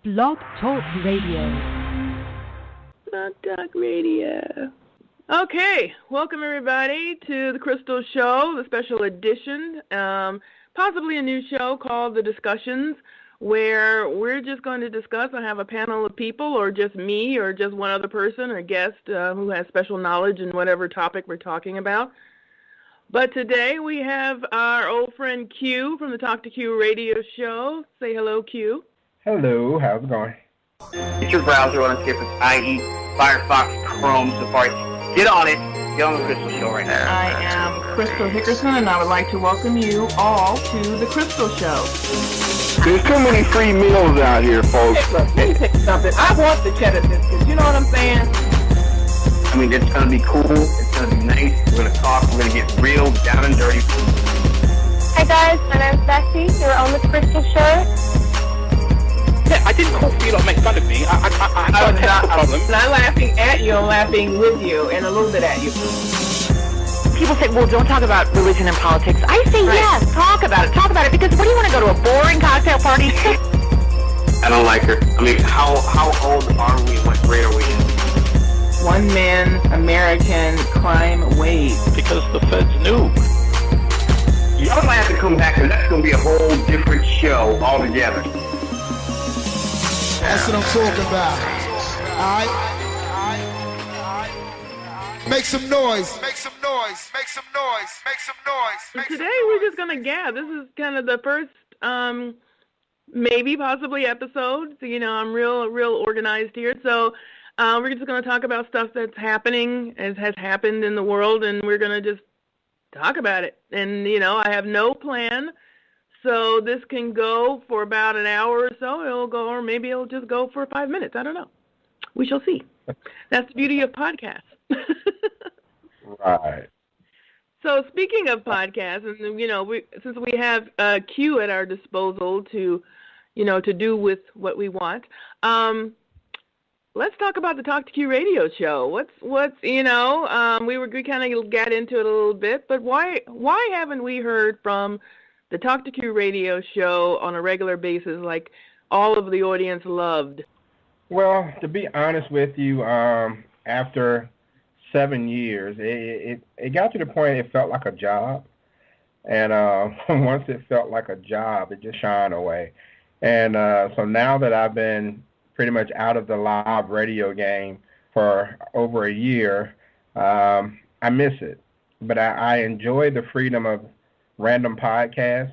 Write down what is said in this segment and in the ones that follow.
Blog Talk Radio. Blog Talk Radio. Okay, welcome everybody to the Crystal Show, the special edition, possibly a new show called The Discussions, where we're just going to discuss. I have a panel of people, or just me, or just one other person, or guest who has special knowledge in whatever topic we're talking about. But today we have our old friend Q from the Talk to Q radio show. Say hello, Q. Hello, how's it going? Get your browser on, see if it's IE, Firefox, Chrome, Safari. Get on it. Get on the Crystal Show right now. I am Crystal Hickerson, and I would like to welcome you all to the Crystal Show. There's too many free meals out here, folks. Hey, look, let me tell you something. I want the cheddar biscuits. You know what I'm saying? I mean, it's going to be cool. It's going to be nice. We're going to talk. We're going to get real, down and dirty. Hi, guys. My name's Jessie. You're on the Crystal Show. Yeah, I didn't call for you to make fun of me. I have a technical problem. I'm not laughing at you. I'm laughing with you and a little bit at you. People say, well, don't talk about religion and politics. I say, right. Yes, talk about it. Talk about it. Because what do you want to go to a boring cocktail party? I don't like her. I mean, how old are we? What grade are we in? One man American crime wave. Because the feds knew. Y'all might have to come back, because that's going to be a whole different show altogether. That's what I'm talking about. Alright? Make some noise. Make some noise. Make some noise. Make some noise. Today we're just going to gab. This is kind of the first, maybe possibly episode. So, you know, I'm real organized here. So we're just going to talk about stuff that's happening, as has happened in the world, and we're going to just talk about it. And, you know, I have no plan. So this can go for about an hour or so. It'll go, or maybe it'll just go for 5 minutes. I don't know. We shall see. That's the beauty of podcasts. Right. So speaking of podcasts, and you know, since we have Q at our disposal to, you know, to do with what we want, let's talk about the Talk to Q radio show. What's you know, we kind of got into it a little bit, but why haven't we heard from the Talk to Q radio show on a regular basis like all of the audience loved? Well, to be honest with you, after 7 years, it got to the point it felt like a job. And once it felt like a job, it just shined away. And so now that I've been pretty much out of the live radio game for over a year, I miss it. But I enjoy the freedom of random podcasts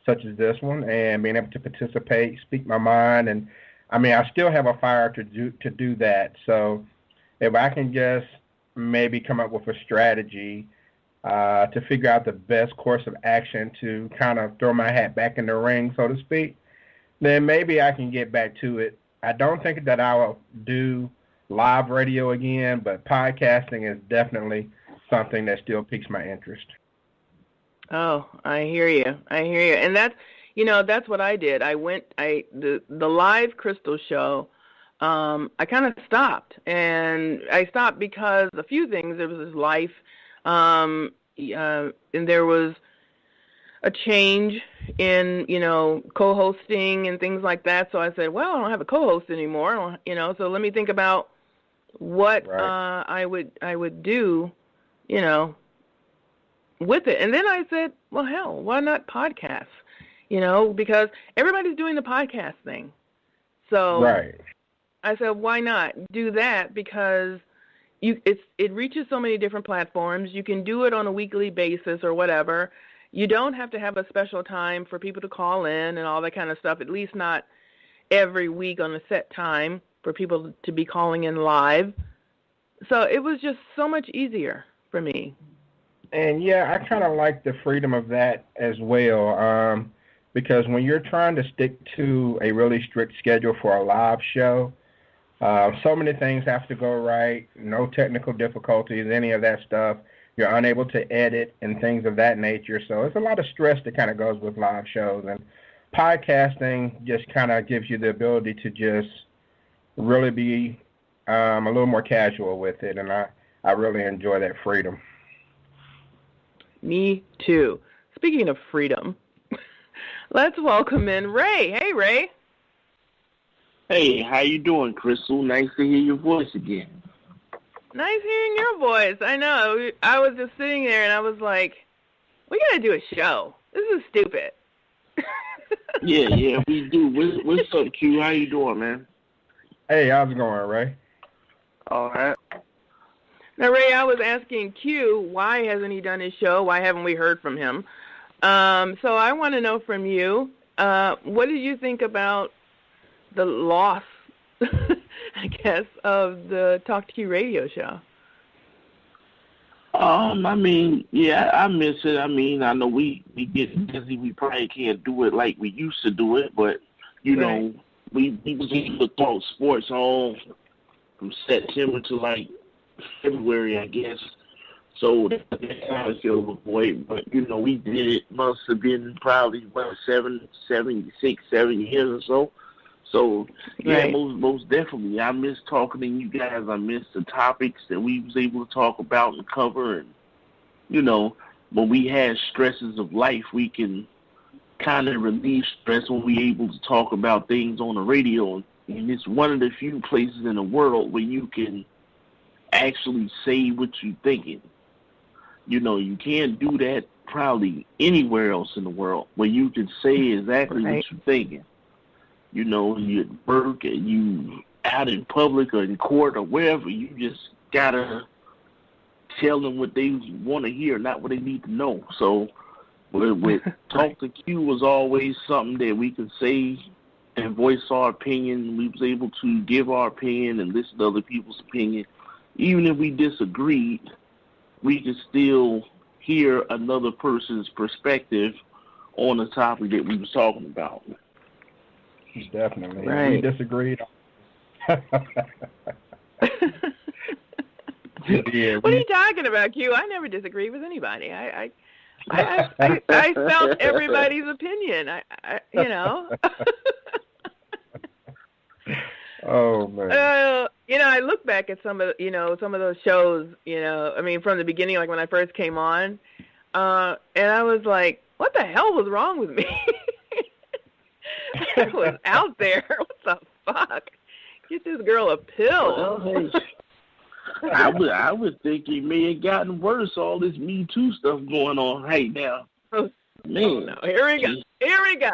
such as this one, and being able to participate, speak my mind, and I mean, I still have a fire to do that. So if I can just maybe come up with a strategy to figure out the best course of action to kind of throw my hat back in the ring, so to speak, then maybe I can get back to it. I don't think that I will do live radio again, but podcasting is definitely something that still piques my interest. Oh, I hear you. And that's, you know, that's what I did. The live Crystal show, I kind of stopped. And I stopped because a few things. There was this life, and there was a change in, you know, co-hosting and things like that. So I said, well, I don't have a co-host anymore, you know, so let me think about what right. I would do, you know, with it. And then I said, well, hell, why not podcasts? You know, because everybody's doing the podcast thing. So right. I said, why not do that? Because it reaches so many different platforms. You can do it on a weekly basis or whatever. You don't have to have a special time for people to call in and all that kind of stuff, at least not every week on a set time for people to be calling in live. So it was just so much easier for me. And yeah, I kind of like the freedom of that as well, because when you're trying to stick to a really strict schedule for a live show, so many things have to go right, no technical difficulties, any of that stuff. You're unable to edit and things of that nature. So it's a lot of stress that kind of goes with live shows. And podcasting just kind of gives you the ability to just really be a little more casual with it. And I really enjoy that freedom. Me too. Speaking of freedom, let's welcome in Ray. Hey, Ray. Hey, how you doing, Crystal? Nice to hear your voice again. Nice hearing your voice. I know. I was just sitting there and I was like, we got to do a show. This is stupid. Yeah, we do. What's up, Q? How you doing, man? Hey, how's it going, Ray? All right. Now, Ray, I was asking Q, why hasn't he done his show? Why haven't we heard from him? So I want to know from you, what did you think about the loss, I guess, of the Talk to Q radio show? I mean, yeah, I miss it. I mean, I know we get busy. We probably can't do it like we used to do it, but, you know, we was able to talk sports all from September to, like, February, I guess. So that kind of feel a void. But, you know, we did it. Must have been probably, about 7 years or so. So, yeah, most definitely. I miss talking to you guys. I miss the topics that we was able to talk about and cover. And, you know, when we had stresses of life, we can kind of relieve stress when we able to talk about things on the radio. And it's one of the few places in the world where you can actually say what you're thinking. You know, you can't do that probably anywhere else in the world where you can say exactly what you're thinking. You know, you're at work and you out in public or in court or wherever, you just gotta tell them what they want to hear, not what they need to know. So with Talk to Q was always something that we could say and voice our opinion. We was able to give our opinion and listen to other people's opinion. Even if we disagreed, we could still hear another person's perspective on the topic that we was talking about. Definitely. Right. We disagreed. What are you talking about, Q? I never disagree with anybody. I felt everybody's opinion. I you know. Oh man. You know, I look back at some of those shows. You know, I mean, from the beginning, like when I first came on, and I was like, "What the hell was wrong with me?" I was out there. What the fuck? Get this girl a pill. Well, hey, I would think it may have gotten worse. All this Me Too stuff going on right now. Oh, man, oh, no. Here we go.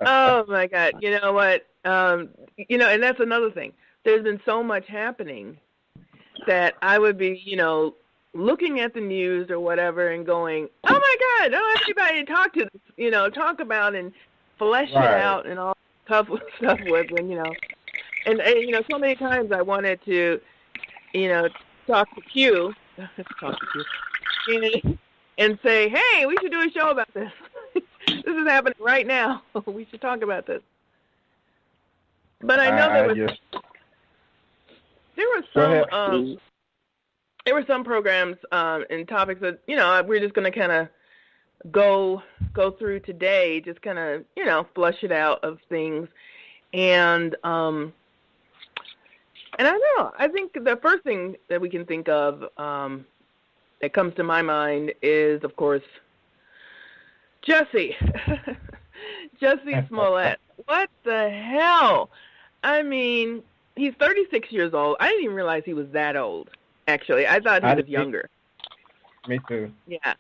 Oh my God! You know what? You know, and that's another thing. There's been so much happening that I would be, you know, looking at the news or whatever and going, "Oh my God! I don't have anybody to talk to, you know, talk about and flesh it out and all tough stuff with, and you know, and you know, so many times I wanted to, you know, talk to Q, and say, hey, we should do a show about this. This is happening right now. We should talk about this. But I know there were some programs and topics that, you know, we're just going to kind of go through today, just kind of, you know, flush it out of things. And I don't know. I think the first thing that we can think of that comes to my mind is, of course, Jussie. Jussie Smollett. What the hell? I mean, he's 36 years old. I didn't even realize he was that old, actually. I thought he was younger. Me too. Yeah.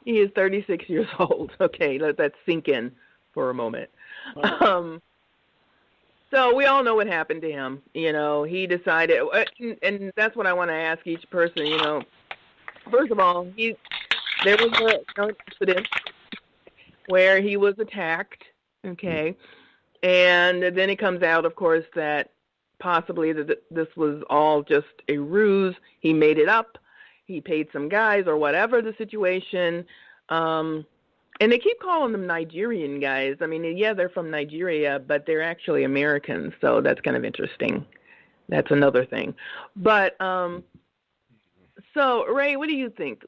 He is 36 years old. Okay, let that sink in for a moment. So we all know what happened to him. You know, he decided, and that's what I want to ask each person, you know. First of all, there was an incident where he was attacked, okay, and then it comes out, of course, that possibly that this was all just a ruse. He made it up. He paid some guys or whatever the situation. And they keep calling them Nigerian guys. I mean, yeah, they're from Nigeria, but they're actually Americans, so that's kind of interesting. That's another thing. But so, Ray, what do you think?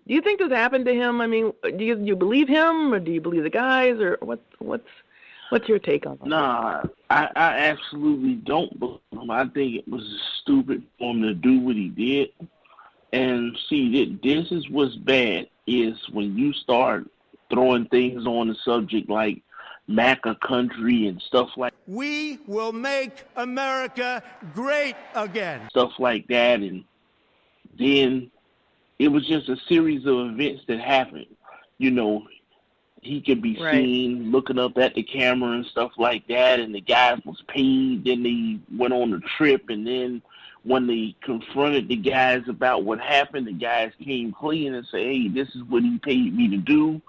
Do you think this happened to him? I mean, do you believe him, or do you believe the guys, or what's your take on that? Nah, I absolutely don't believe him. I think it was stupid for him to do what he did. And see, this is what's bad, is when you start throwing things on the subject like MAGA country and stuff like. We will make America great again. Stuff like that, and then it was just a series of events that happened. You know, he could be seen looking up at the camera and stuff like that, and the guys was paid. Then they went on the trip, and then when they confronted the guys about what happened, the guys came clean and said, hey, this is what he paid me to do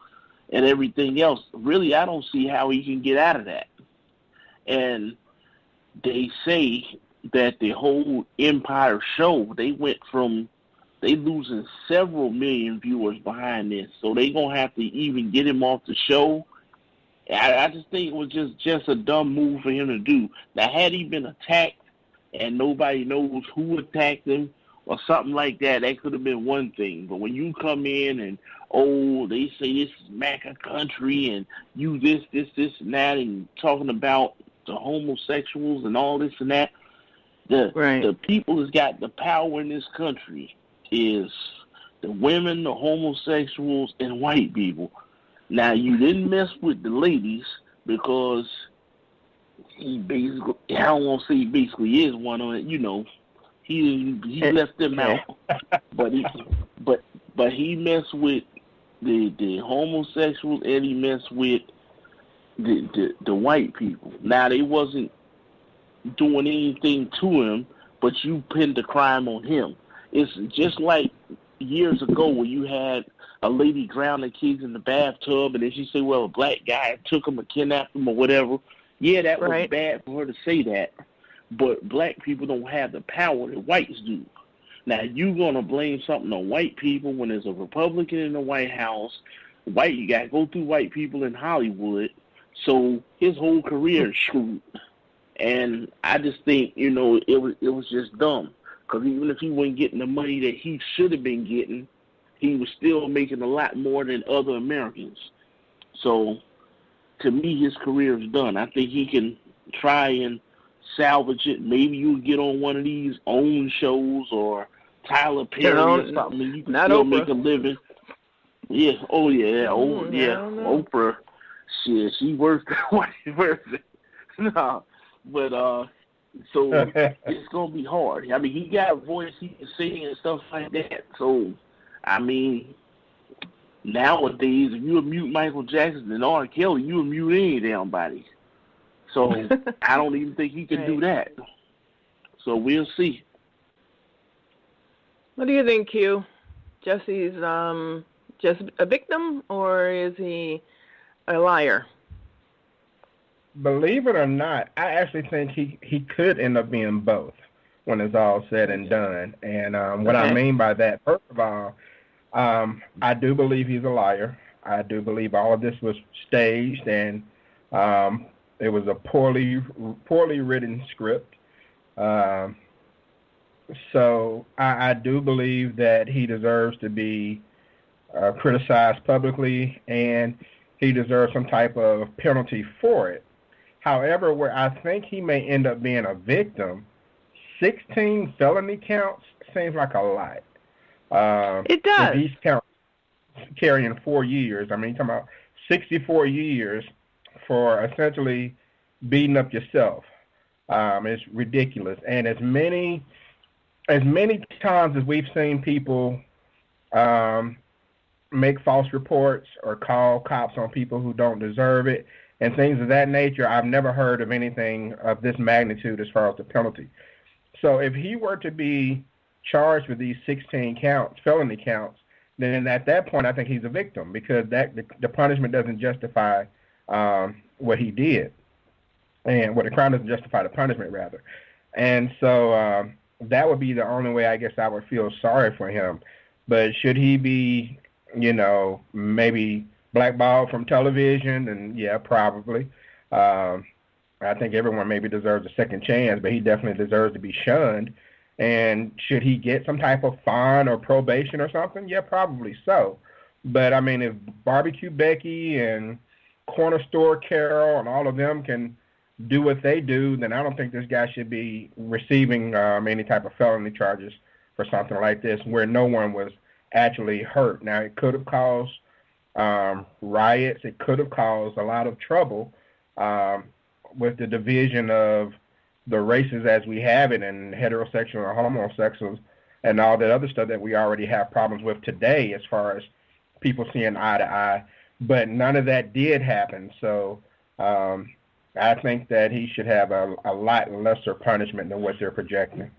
and everything else. Really, I don't see how he can get out of that. And they say that the whole Empire show, they losing several million viewers behind this. So they going to have to even get him off the show. I just think it was just a dumb move for him to do. Now, had he been attacked and nobody knows who attacked him or something like that, that could have been one thing. But when you come in and, they say this is MAGA country and you this, and that, and talking about the homosexuals and all this and that, the people that's got the power in this country is the women, the homosexuals, and white people. Now, you didn't mess with the ladies because he basically, I don't want to say he basically is one on it, you know. He left them out, but he messed with the homosexuals and he messed with the white people. Now, they wasn't doing anything to him, but you pinned the crime on him. It's just like years ago when you had a lady drown the kids in the bathtub, and then she say, well, a black guy took them or kidnapped them or whatever. Yeah, that was bad for her to say that, but black people don't have the power that whites do. Now, you going to blame something on white people when there's a Republican in the White House. You got to go through white people in Hollywood, so his whole career is screwed. And I just think, you know, it was just dumb. Because even if he wasn't getting the money that he should have been getting, he was still making a lot more than other Americans. So, to me, his career is done. I think he can try and salvage it. Maybe you'll get on one of these OWN shows or Tyler Perry or something, and you can still make a living. Yeah, Oprah. Shit, she works the white version. No, but so it's gonna be hard. I mean, he got a voice, he can sing and stuff like that. So, I mean, nowadays, if you mute Michael Jackson and R. Kelly, you mute any damn body. So I don't even think he can do that. So we'll see. What do you think, Q? Jussie's just a victim, or is he a liar? Believe it or not, I actually think he could end up being both when it's all said and done. And what I mean by that, first of all, I do believe he's a liar. I do believe all of this was staged and it was a poorly written script. So I do believe that he deserves to be criticized publicly, and he deserves some type of penalty for it. However, where I think he may end up being a victim, 16 felony counts seems like a lot. It does. These counts carrying 4 years. I mean, you're talking about 64 years for essentially beating up yourself. It's ridiculous. And as many times as we've seen people make false reports or call cops on people who don't deserve it and things of that nature, I've never heard of anything of this magnitude as far as the penalty. So if he were to be charged with these 16 counts, felony counts, then at that point I think he's a victim, because the punishment doesn't justify what he did, and what the crime doesn't justify the punishment, rather. And so that would be the only way I guess I would feel sorry for him. But should he be, maybe blackballed from television? And yeah, probably. I think everyone maybe deserves a second chance, but he definitely deserves to be shunned. And should he get some type of fine or probation or something? Yeah, probably so. But, I mean, if Barbecue Becky and Corner Store Carol and all of them can do what they do, then I don't think this guy should be receiving any type of felony charges for something like this where no one was actually hurt. Now, it could have caused riots. It could have caused a lot of trouble, with the division of the races as we have it, and heterosexual and homosexuals and all that other stuff that we already have problems with today as far as people seeing eye to eye. But none of that did happen. So I think that he should have a lot lesser punishment than what they're projecting.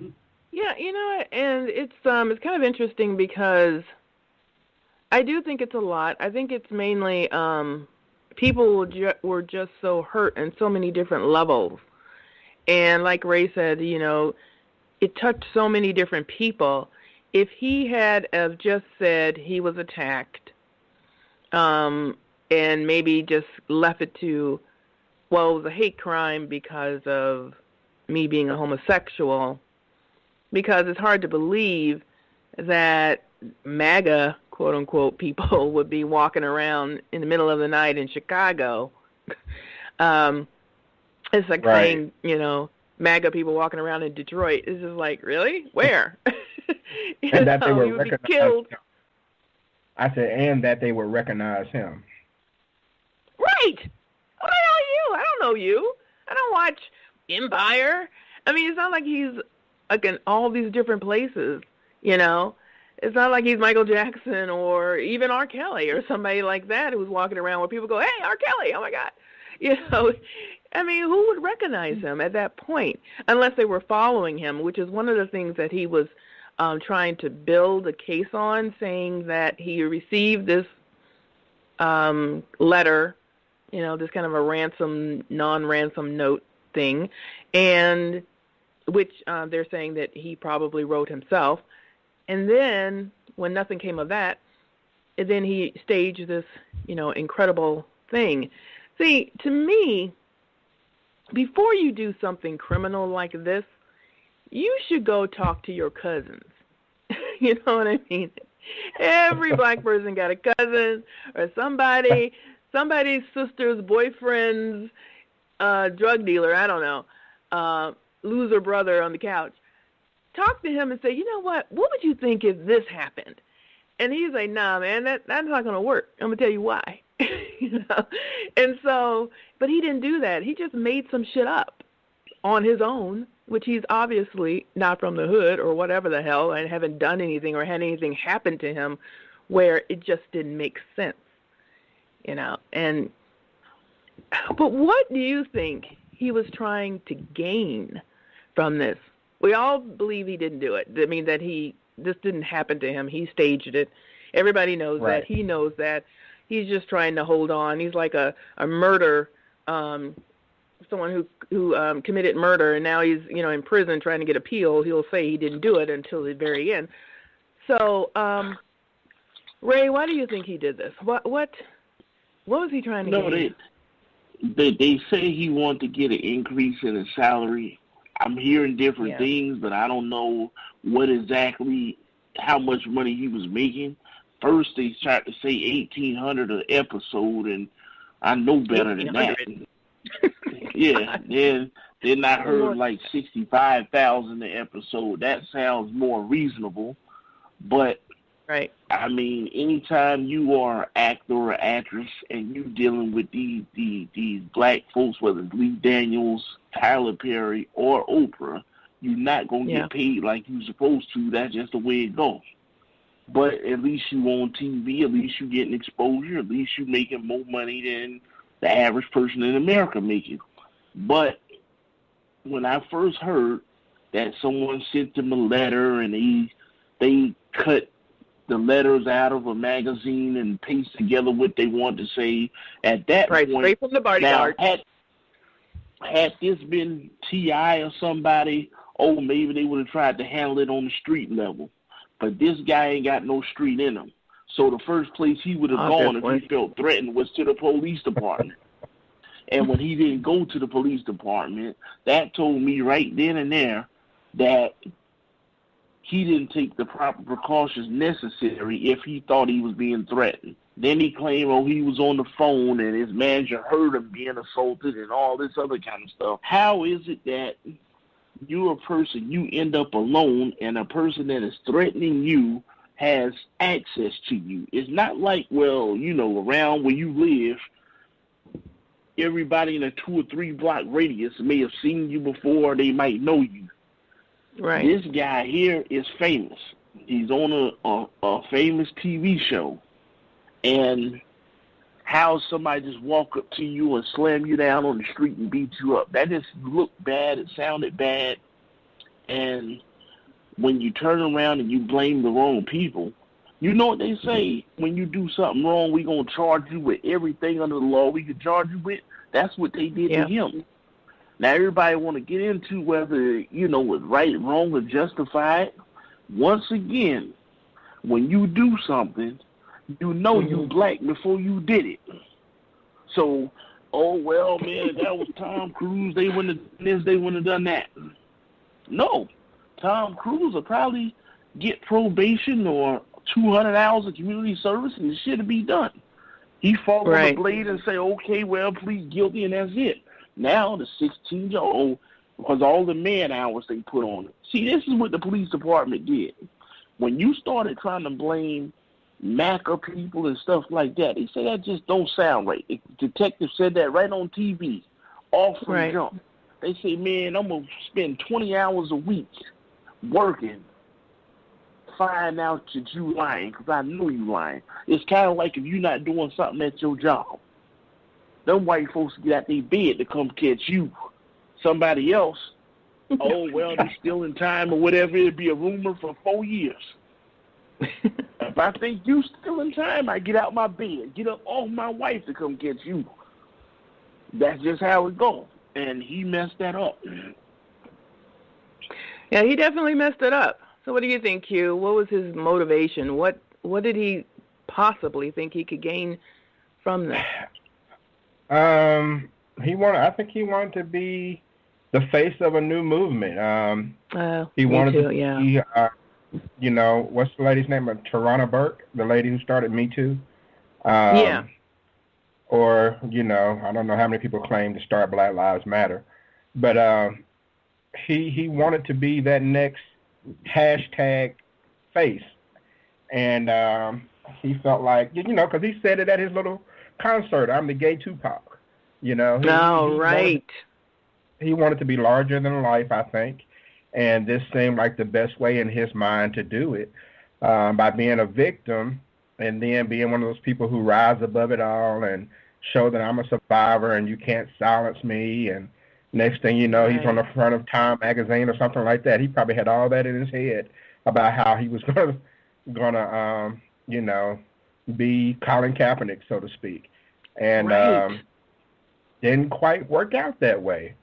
Yeah, you know, and it's kind of interesting because I do think it's a lot. I think it's mainly people were just so hurt in so many different levels. And like Ray said, you know, it touched so many different people. If he had just said he was attacked and maybe just left it to, well, it was a hate crime because of me being a homosexual, because it's hard to believe that MAGA, quote-unquote, people would be walking around in the middle of the night in Chicago. It's like saying, you know, MAGA people walking around in Detroit. It's just like, really? Where? And that they would recognize him. I said, and that they would recognize him. Right. What the hell are you? I don't know you. I don't watch Empire. I mean, it's not like he's like in all these different places, you know. It's not like he's Michael Jackson or even R. Kelly or somebody like that who's walking around where people go, hey, R. Kelly, oh, my God. You know, I mean, who would recognize him at that point unless they were following him, which is one of the things that he was trying to build a case on, saying that he received this letter, you know, this kind of a non-ransom note thing, and which they're saying that he probably wrote himself. And then when nothing came of that, then he staged this, you know, incredible thing. See, to me, before you do something criminal like this, you should go talk to your cousins. You know what I mean? Every black person got a cousin or somebody's sister's boyfriend's drug dealer, I don't know, loser brother on the couch. Talk to him and say, you know what would you think if this happened? And he's like, nah, man, that's not going to work. I'm going to tell you why. You know? And so, but he didn't do that. He just made some shit up on his own, which he's obviously not from the hood or whatever the hell, and haven't done anything or had anything happen to him where it just didn't make sense, you know. And but what do you think he was trying to gain from this? We all believe he didn't do it. I mean, that this didn't happen to him. He staged it. Everybody knows that. He knows that. He's just trying to hold on. He's like a murder, someone who committed murder, and now he's, you know, in prison trying to get appeal. He'll say he didn't do it until the very end. So, Ray, why do you think he did this? What was he trying to gain? They say he wanted to get an increase in his salary. I'm hearing different things, but I don't know what exactly, how much money he was making. First, they tried to say $1,800 an episode, and I know better than that. Yeah, then I heard like $65,000 an episode. That sounds more reasonable, but right. I mean, anytime you are an actor or actress and you're dealing with these black folks, whether it's Lee Daniels, Tyler Perry, or Oprah, you're not gonna get paid like you're supposed to. That's just the way it goes. But at least you on TV, at least you getting exposure, at least you making more money than the average person in America making. But when I first heard that someone sent them a letter and they cut the letters out of a magazine and paste together what they want to say, at that point, straight from the bodyguard. Now, had this been T.I. or somebody, maybe they would have tried to handle it on the street level. But this guy ain't got no street in him. So the first place he would have gone if he felt threatened was to the police department. And when he didn't go to the police department, that told me right then and there that he didn't take the proper precautions necessary if he thought he was being threatened. Then he claimed, he was on the phone and his manager heard him being assaulted and all this other kind of stuff. How is it that you're a person, you end up alone, and a person that is threatening you has access to you? It's not like, around where you live, everybody in a 2 or 3 block radius may have seen you before. They might know you. Right. This guy here is famous. He's on a famous TV show. And how somebody just walk up to you and slam you down on the street and beat you up, that just looked bad. It sounded bad. And when you turn around and you blame the wrong people, you know what they say, when you do something wrong, we're going to charge you with everything under the law we could charge you with. That's what they did to him. Now, everybody want to get into whether, you know, it's right, wrong, or justified. Once again, when you do something, you know you black before you did it. So, oh, well, man, that was Tom Cruise. They wouldn't have done this, they wouldn't have done that. No. Tom Cruise will probably get probation or 200 hours of community service, and the shit will be done. He fall on the blade and say, okay, well, plead guilty, and that's it. Now the 16-year-old, because all the man hours they put on it. See, this is what the police department did. When you started trying to blame MAGA people and stuff like that, they say that just don't sound right. The detective said that right on TV, off from jump. They say, man, I'm going to spend 20 hours a week working, find out that you lying, because I know you lying. It's kind of like if you're not doing something at your job. Them white folks get out their bed to come catch you. Somebody else, oh, well, they're still in time or whatever. It'd be a rumor for 4 years. If I think you still in time, I get out my bed, get up off my wife to come catch you. That's just how it goes. And he messed that up. Yeah, he definitely messed it up. So what do you think, Q? What was his motivation? What did he possibly think he could gain from this? I think he wanted to be the face of a new movement. He wanted to be, you know, what's the lady's name? Tarana Burke, the lady who started Me Too. Or, you know, I don't know how many people claim to start Black Lives Matter. But he wanted to be that next hashtag face. And he felt like, you know, because he said it at his little concert, I'm the gay Tupac. You know. He wanted to be larger than life, I think. And this seemed like the best way in his mind to do it, by being a victim and then being one of those people who rise above it all and show that I'm a survivor and you can't silence me. And next thing you know, he's on the front of Time magazine or something like that. He probably had all that in his head about how he was gonna you know, be Colin Kaepernick, so to speak. And didn't quite work out that way.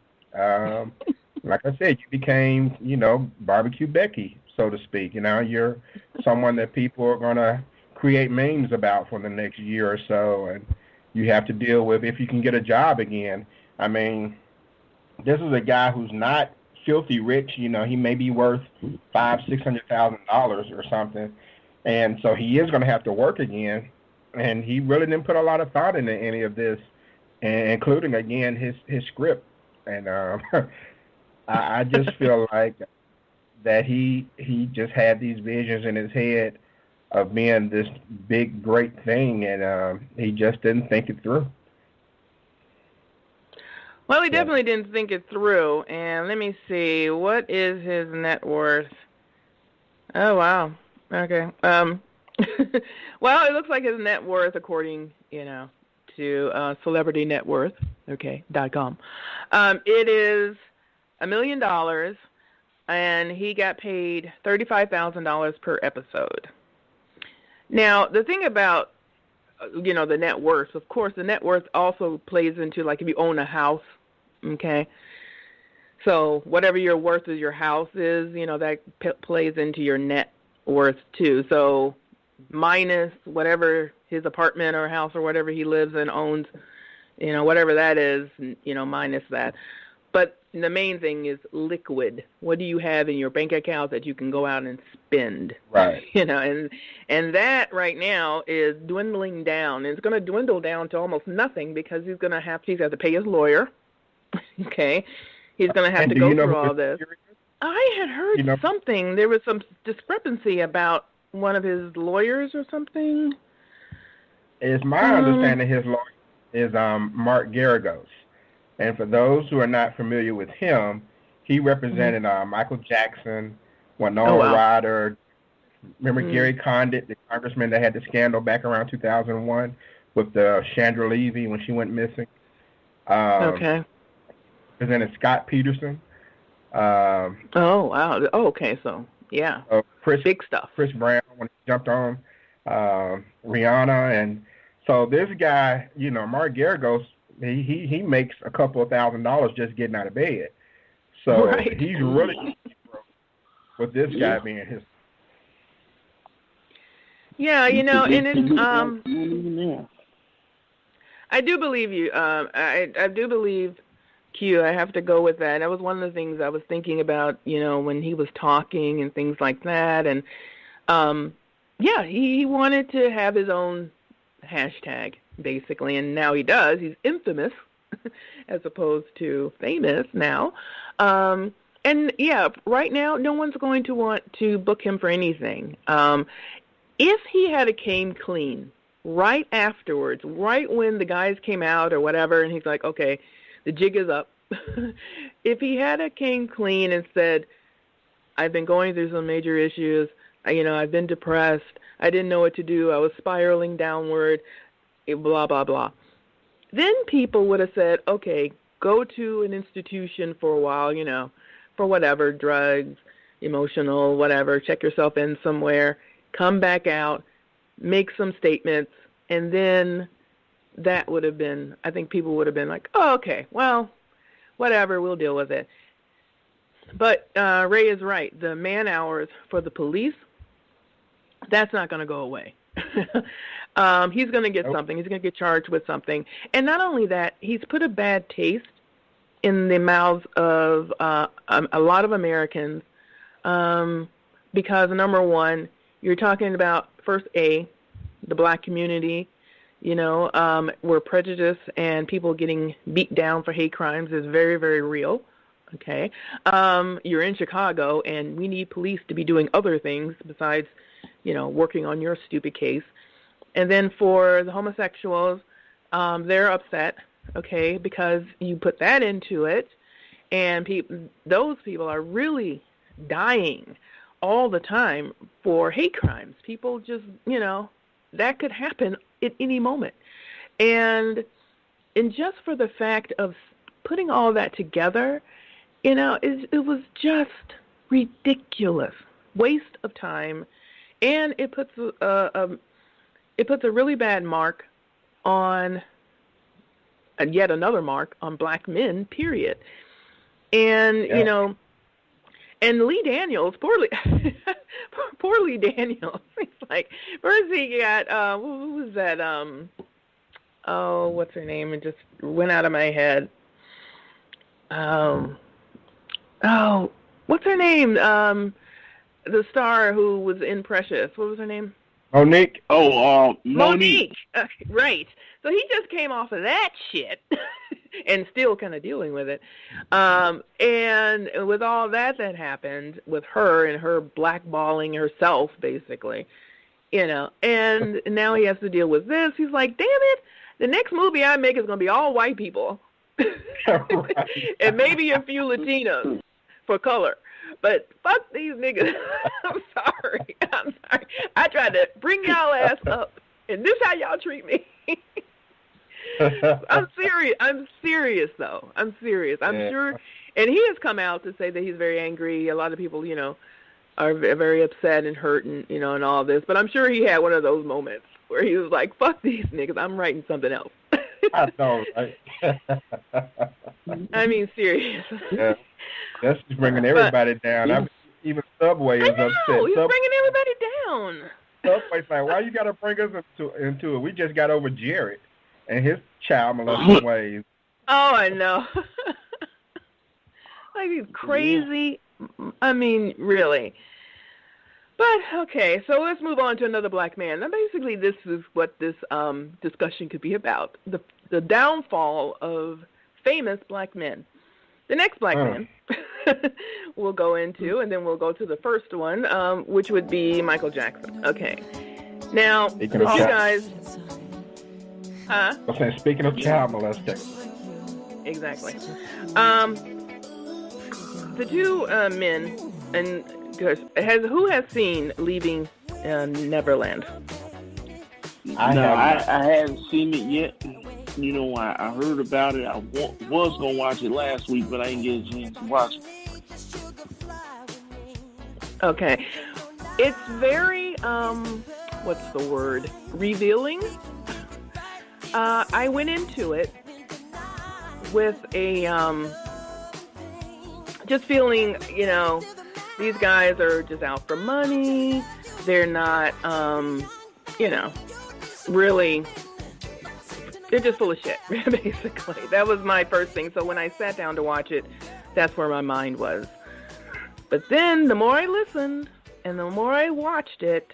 Like I said, you became, you know, Barbecue Becky, so to speak. You know, you're someone that people are going to create memes about for the next year or so, and you have to deal with if you can get a job again. I mean, this is a guy who's not filthy rich. You know, he may be worth $500,000-$600,000 or something, and so he is going to have to work again. And he really didn't put a lot of thought into any of this, including again his script. And I just feel like that he just had these visions in his head of being this big, great thing, and he just didn't think it through. Well, he definitely didn't think it through. And let me see, what is his net worth? Oh, wow. Okay. Well, it looks like his net worth, according, you know, to Celebrity Net Worth, .com. It is $1 million, and he got paid $35,000 per episode. Now, the thing about, you know, the net worth, of course, the net worth also plays into, like, if you own a house, okay? So whatever your worth of your house is, you know, that plays into your net worth too. So minus whatever his apartment or house or whatever he lives in owns, you know, whatever that is, you know, minus that. But the main thing is liquid. What do you have in your bank account that you can go out and spend? Right. You know, and that right now is dwindling down. It's going to dwindle down to almost nothing because he's going to have to pay his lawyer. Okay. He's going to have to go through all this. I had heard something. There was some discrepancy about one of his lawyers or something. It's my understanding his lawyer is Mark Garagos. And for those who are not familiar with him, he represented Michael Jackson, Winona Ryder. Remember Gary Condit, the congressman that had the scandal back around 2001 with Chandra Levy when she went missing. Represented Scott Peterson. Oh, wow. Oh, okay, so, yeah. Big stuff. Chris Brown when he jumped on Rihanna. And so this guy, Mark Garagos, he makes a couple of $1,000s just getting out of bed. So he's really with this guy being his. Yeah, and it's I do believe you. I do believe Q. I have to go with that. That was one of the things I was thinking about, when he was talking and things like that. And he wanted to have his own hashtag basically, and now he does. He's infamous as opposed to famous now. And yeah, right now, no one's going to want to book him for anything. If he had came clean right afterwards, right when the guys came out or whatever, and he's like, okay, the jig is up. If he had came clean and said, I've been going through some major issues, I've been depressed, I didn't know what to do, I was spiraling downward, blah, blah, blah. Then people would have said, okay, go to an institution for a while, for whatever, drugs, emotional, whatever, check yourself in somewhere, come back out, make some statements, and then that would have been, I think people would have been like, oh, okay, well, whatever, we'll deal with it. But Ray is right. The man hours for the police, that's not going to go away. He's going to get something. He's going to get charged with something. And not only that, he's put a bad taste in the mouths of a lot of Americans because, number one, you're talking about, first, the black community, where prejudice and people getting beat down for hate crimes is very, very real. Okay. You're in Chicago, and we need police to be doing other things besides, working on your stupid case. And then for the homosexuals, they're upset, okay, because you put that into it, and those people are really dying all the time for hate crimes. People just, that could happen at any moment. And just for the fact of putting all that together, it was just ridiculous, waste of time, and it puts a really bad mark on, yet another mark on black men, period. And, and Lee Daniels, poor Lee Daniels, it's like, first he got, who was that, what's her name? It just went out of my head. What's her name? The star who was in Precious. What was her name? Monique. Monique. Right. So he just came off of that shit and still kind of dealing with it. And with all that happened with her and her blackballing herself, basically, and now he has to deal with this. He's like, damn it, the next movie I make is going to be all white people. And maybe a few Latinos for color. But fuck these niggas. I'm sorry. I tried to bring y'all ass up, and this how y'all treat me. I'm serious, though. I'm serious. I'm sure. And he has come out to say that he's very angry. A lot of people, are very upset and hurt and, and all this. But I'm sure he had one of those moments where he was like, fuck these niggas. I'm writing something else. I know, right? I mean, serious. Yeah. That's just bringing everybody down. Even Subway is upset. He's bringing everybody down. Subway's like, why you got to bring us into it? We just got over Jared and his child molesting ways. Oh, I know. Like, he's crazy. I mean, really. But, okay, so let's move on to another black man. Now, basically, this is what this discussion could be about, the downfall of famous black men. The next black man we'll go into, and then we'll go to the first one, which would be Michael Jackson. Okay. Now, you guys... Huh? I'm saying, speaking of child molesting. Exactly. The two men, and who has seen Leaving Neverland? I haven't seen it yet. You know, I heard about it. I was going to watch it last week, but I didn't get a chance to watch it. Okay. It's very, what's the word? Revealing. I went into it with a, just feeling, you know, these guys are just out for money. They're not, you know, really, they're just full of shit, basically. That was my first thing. So when I sat down to watch it, that's where my mind was. But then the more I listened and the more I watched it,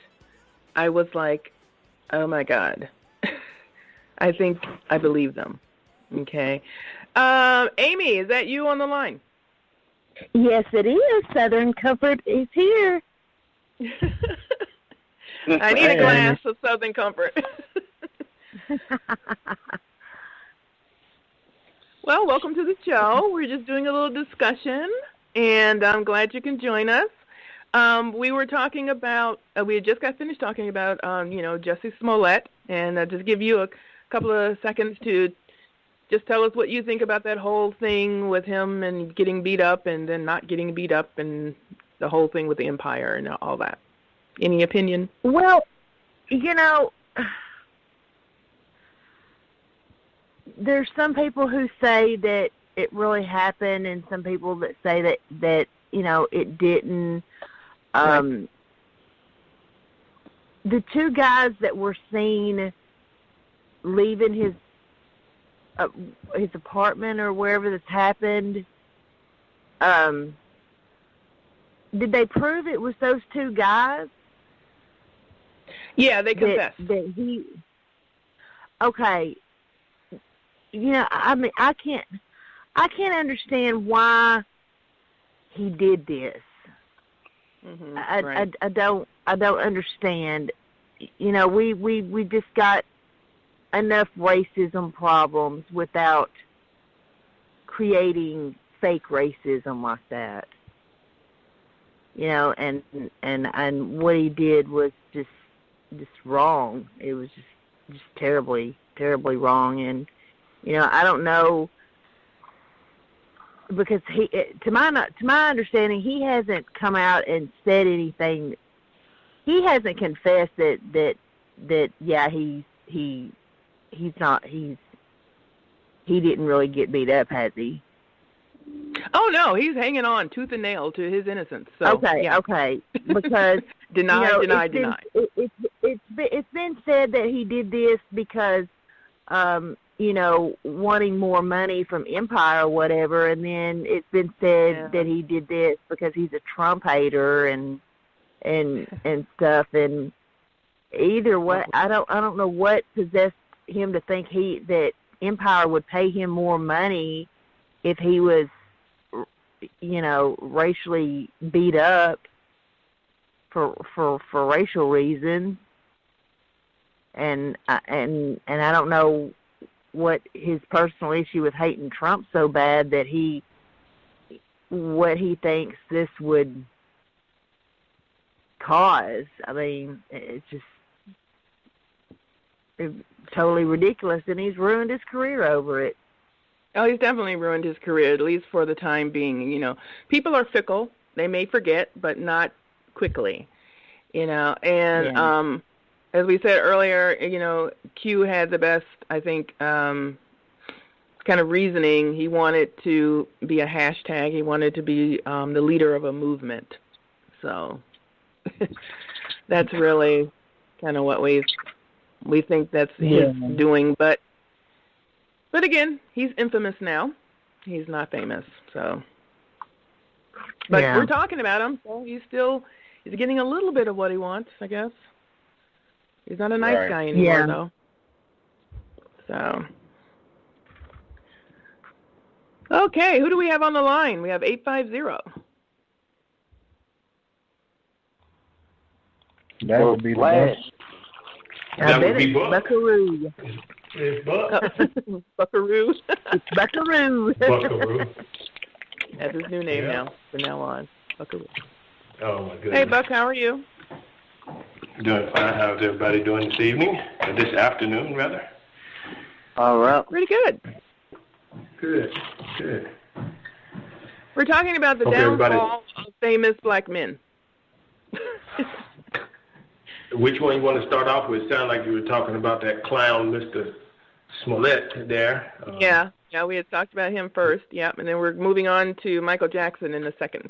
I was like, oh my God. I think I believe them. Okay. Amy, is that you on the line? Yes, it is. Southern Comfort is here. I need a glass of Southern Comfort. Well, welcome to the show. We're just doing a little discussion, and I'm glad you can join us. We were talking about, we had just got finished talking about, you know, Jussie Smollett, and just give you a couple of seconds to just tell us what you think about that whole thing with him and getting beat up and then not getting beat up and the whole thing with the Empire and all that. Any opinion? Well, you know, there's some people who say that it really happened and some people that say that you know, it didn't. Right. The two guys that were seen leaving his apartment or wherever this happened, did they prove it was those two guys? Yeah, they confessed. Okay. You know, I mean, I can't understand why he did this. Mm-hmm, right. I don't understand. You know, we just got enough racism problems without creating fake racism like that. You know, and what he did was just wrong. It was just terribly wrong. And you know, I don't know, because to my understanding, he hasn't come out and said anything. He hasn't confessed that yeah, he didn't really get beat up, has he? Oh no, he's hanging on tooth and nail to his innocence. So, okay, yeah. Okay, because deny. It's been said that he did this because, you know, wanting more money from Empire or whatever, and then it's been said that he did this because he's a Trump hater and stuff. And either way, I don't know what possessed him to think that Empire would pay him more money if he was, you know, racially beat up for racial reasons. And I don't know what his personal issue with hating Trump so bad that what he thinks this would cause. I mean, it's just totally ridiculous, and he's ruined his career over it. Oh, he's definitely ruined his career, at least for the time being. You know, people are fickle. They may forget, but not quickly. You know, and as we said earlier, you know, Q had the best, I think, kind of reasoning. He wanted to be a hashtag. He wanted to be the leader of a movement. So that's really kind of what we think that's his doing. But again, he's infamous now. He's not famous. So, but we're talking about him. So he's getting a little bit of what he wants, I guess. He's not a nice guy anymore, though. So, okay, who do we have on the line? We have 850. That would be Last. Buckaroo. It's Buck. Buckaroo. Buckaroo. Buckaroo. That's his new name now, from now on. Buckaroo. Oh, my goodness. Hey, Buck, how are you? Doing fine. How's everybody doing this evening? Or this afternoon, rather? All right. Pretty good. Good. Good. We're talking about the downfall of famous black men. Which one you want to start off with? It sounded like you were talking about that clown, Mr. Smollett there. Yeah, we had talked about him first, and then we're moving on to Michael Jackson in a second.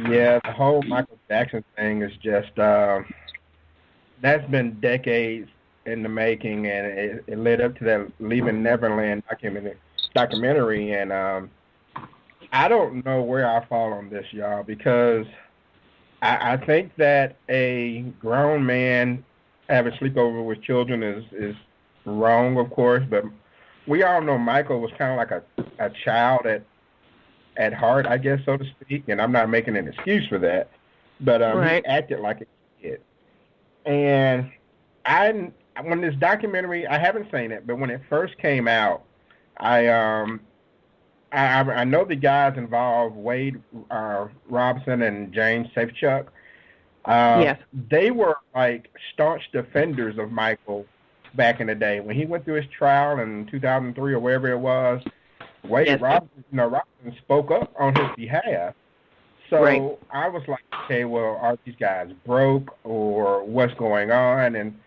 Yeah, the whole Michael Jackson thing is just, that's been decades in the making, and it led up to that Leaving Neverland documentary, and I don't know where I fall on this, y'all, because I think that a grown man having sleepover with children is wrong, of course, but we all know Michael was kind of like a child at heart, I guess, so to speak, and I'm not making an excuse for that, but he acted like a kid. And when this documentary, I haven't seen it, but when it first came out, I know the guys involved, Wade Robson and James Safechuck. Yes. They were like staunch defenders of Michael back in the day. When he went through his trial in 2003 or wherever it was, Wade Robson spoke up on his behalf. So I was like, okay, well, are these guys broke or what's going on? And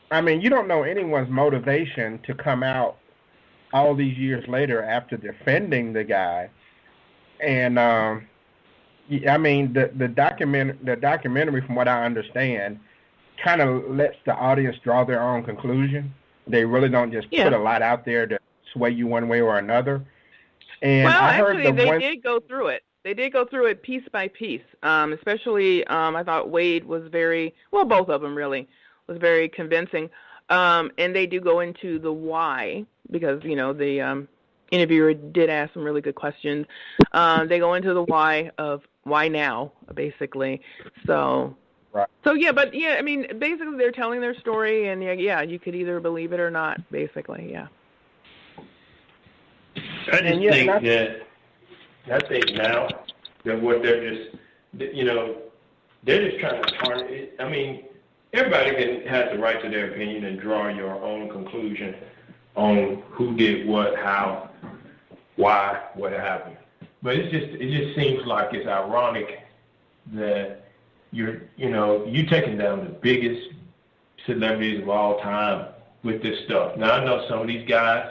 I mean, you don't know anyone's motivation to come out all these years later after defending the guy. And I mean, the documentary, from what I understand, kind of lets the audience draw their own conclusion. They really don't just put a lot out there to sway you one way or another. And I heard they did go through it. They did go through it piece by piece. Especially, I thought Wade was both of them really, was very convincing. And they do go into the why, because, the interviewer did ask some really good questions. They go into the why of why now, basically. So, I mean, basically they're telling their story, and you could either believe it or not, basically, I think now that what they're just, they're just trying to tarnish it. I mean, everybody has the right to their opinion and draw your own conclusion on who did what, how, why, what happened. But it just seems like it's ironic that you're taking down the biggest celebrities of all time with this stuff. Now I know some of these guys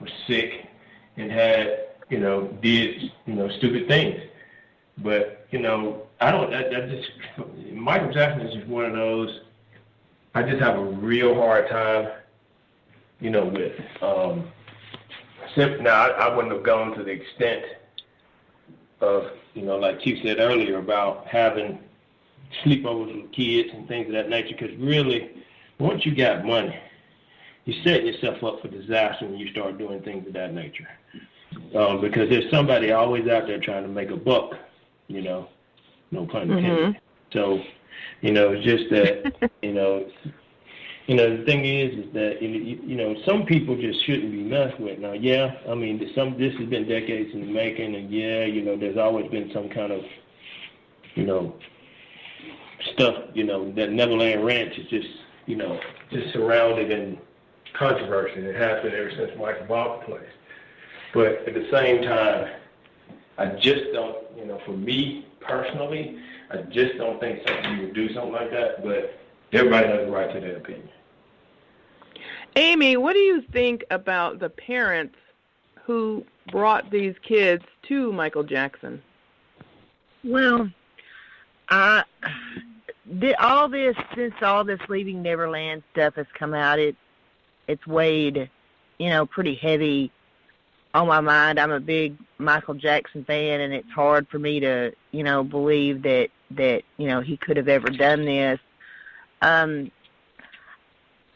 were sick and had, did, stupid things. But, Michael Jackson is just one of those, I just have a real hard time, with, now I wouldn't have gone to the extent of, like Chief said earlier about having sleepovers with kids and things of that nature, because really, once you got money, you're setting yourself up for disaster when you start doing things of that nature. Because there's somebody always out there trying to make a buck, no pun intended. So, it's just that, the thing is that, some people just shouldn't be messed with. Now, I mean, this has been decades in the making, and there's always been some kind of, stuff, that Neverland Ranch is just, just surrounded in controversy. It has been ever since Michael bought the place. But at the same time, I just don't, for me personally, I just don't think somebody would do something like that. But everybody has the right to their opinion. Amy, what do you think about the parents who brought these kids to Michael Jackson? Well, since all this Leaving Neverland stuff has come out, it's weighed, pretty heavy on my mind. I'm a big Michael Jackson fan, and it's hard for me to, believe that he could have ever done this.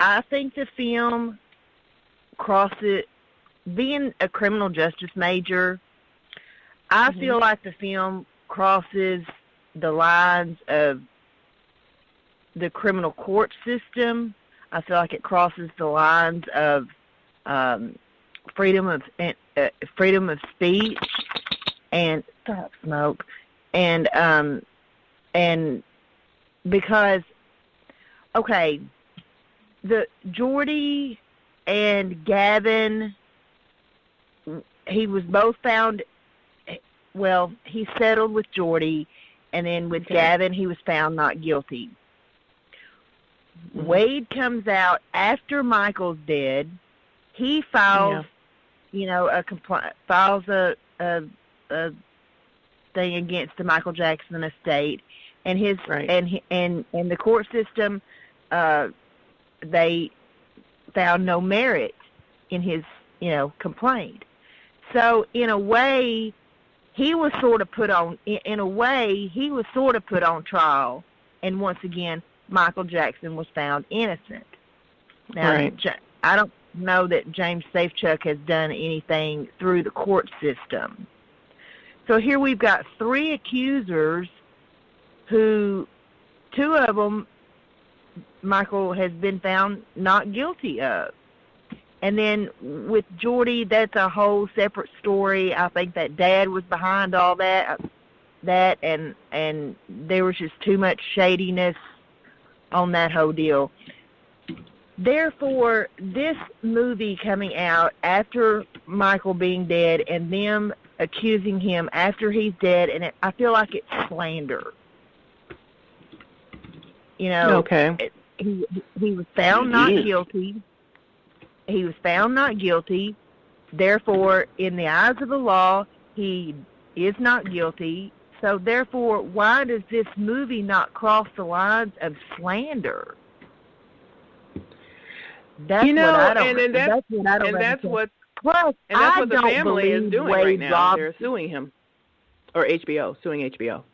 I think the film crosses, being a criminal justice major, I feel like the film crosses the lines of the criminal court system. I feel like it crosses the lines of freedom of speech and stop smoke, and because the Jordy and Gavin, he was both found. Well, he settled with Jordy, and then with Gavin, he was found not guilty. Wade comes out after Michael's dead. He files, files a thing against the Michael Jackson estate, and his and the court system, they found no merit in his complaint. So in a way, he was sort of put on. In a way, he was sort of put on trial, and once again, Michael Jackson was found innocent. Now, I don't know that James Safechuck has done anything through the court system. So here we've got 3 accusers who, 2 of them, Michael has been found not guilty of. And then with Jordy, that's a whole separate story. I think that Dad was behind all that and there was just too much shadiness on that whole deal. Therefore, this movie coming out after Michael being dead and them accusing him after he's dead, and I feel like it's slander. He was found not guilty. He was found not guilty. Therefore, in the eyes of the law, he is not guilty. So therefore, why does this movie not cross the lines of slander? That's what I don't. And that's what the family is doing right now. They're suing him, or suing HBO.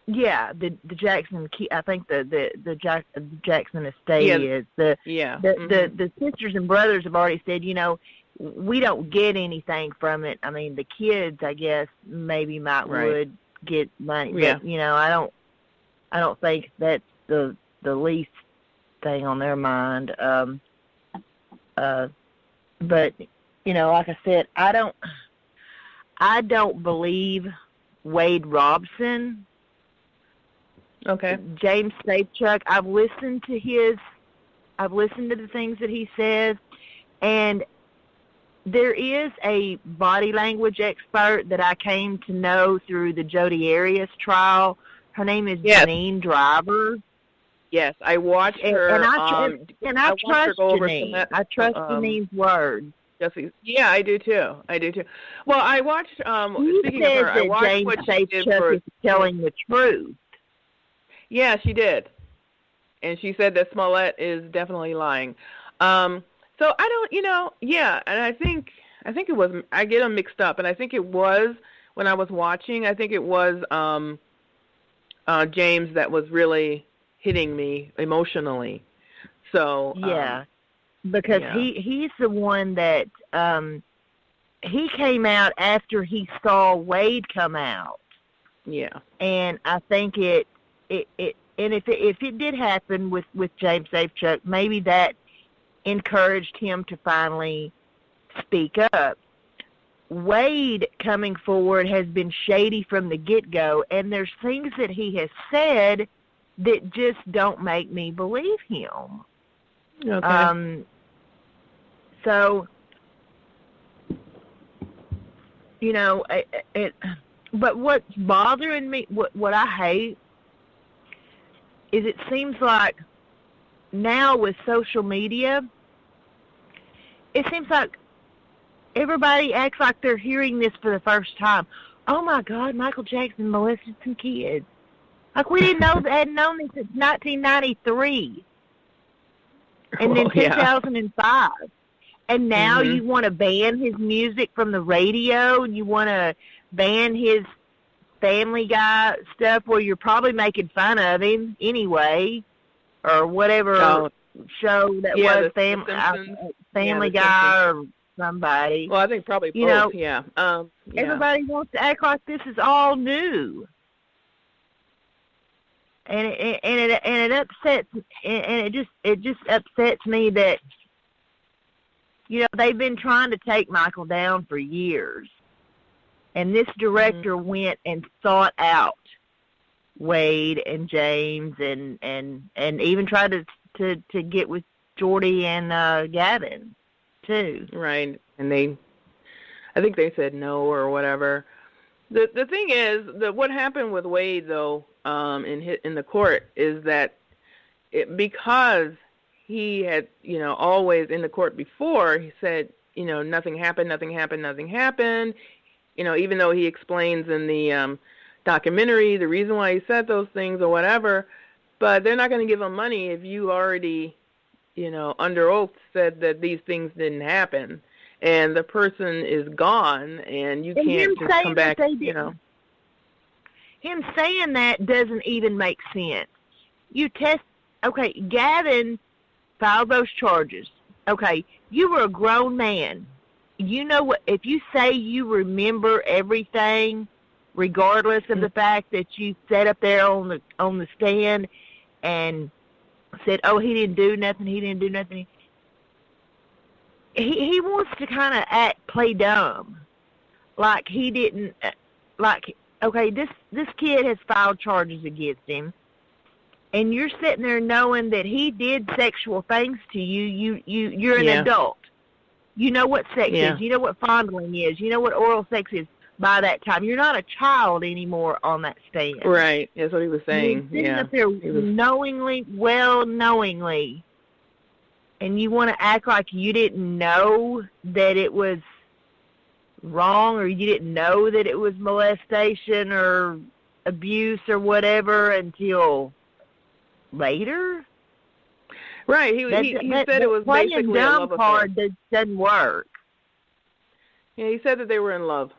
Yeah, the Jackson. I think the Jackson estate is the sisters and brothers have already said, we don't get anything from it. I mean, the kids, I guess, maybe would get money, but I don't think that's the least thing on their mind. But like I said, I don't believe Wade Robson. Okay. James Safechuck. I've listened to the things that he says, and there is a body language expert that I came to know through the Jodi Arias trial. Her name is Janine Driver. Yes, I watched her. And I trust Janine. I trust Janine's words. Jussie. Yeah, I do too. Well, I watched. Speaking of her, I watched James what she did Safechuck is telling the truth. Yeah, she did, and she said that Smollett is definitely lying. So I don't, and I think it was. I get them mixed up, and I think it was when I was watching. I think it was James that was really hitting me emotionally. So because he's the one that he came out after he saw Wade come out. Yeah, and I think it and if it did happen with James Safechuck, maybe that encouraged him to finally speak up. Wade coming forward has been shady from the get-go, and there's things that he has said that just don't make me believe him. Okay. So, but what's bothering me, what I hate, is it seems like now with social media, it seems like everybody acts like they're hearing this for the first time. Oh my God, Michael Jackson molested some kids. Like we hadn't known this since 1993. And then 2005. And now you want to ban his music from the radio, and you want to ban his Family Guy stuff where you're probably making fun of him anyway, or whatever show that was Family Guy or somebody. Well, I think probably both. Everybody wants to act like this is all new, And it upsets, and it just upsets me that, you know, they've been trying to take Michael down for years, and this director went and sought out Wade and James, and even tried to get with Jordy and Gavin too. Right, and I think they said no or whatever. The thing is that what happened with Wade though, in the court is that because he had, you know, always in the court before, he said, you know, nothing happened. You know, even though he explains in the documentary the reason why he said those things or whatever, but they're not going to give him money if you already, you know, under oath said that these things didn't happen, and the person is gone, and you can't just come back, you know. Him saying that doesn't even make sense. Okay, Gavin filed those charges. Okay, you were a grown man. You know what? If you say you remember everything, regardless of the fact that you sat up there on the stand and said, "Oh, he didn't do nothing. He wants to kind of play dumb, like he didn't. Like, okay, this kid has filed charges against him, and you're sitting there knowing that he did sexual things to you. You're an adult. You know what sex is. You know what fondling is. You know what oral sex is. By that time, you're not a child anymore on that stand. Right. That's what he was saying. You're sitting up there knowingly, and you want to act like you didn't know that it was wrong, or you didn't know that it was molestation or abuse or whatever until later. Right. He said it was basically a love affair. Part that doesn't work. Yeah, he said that they were in love,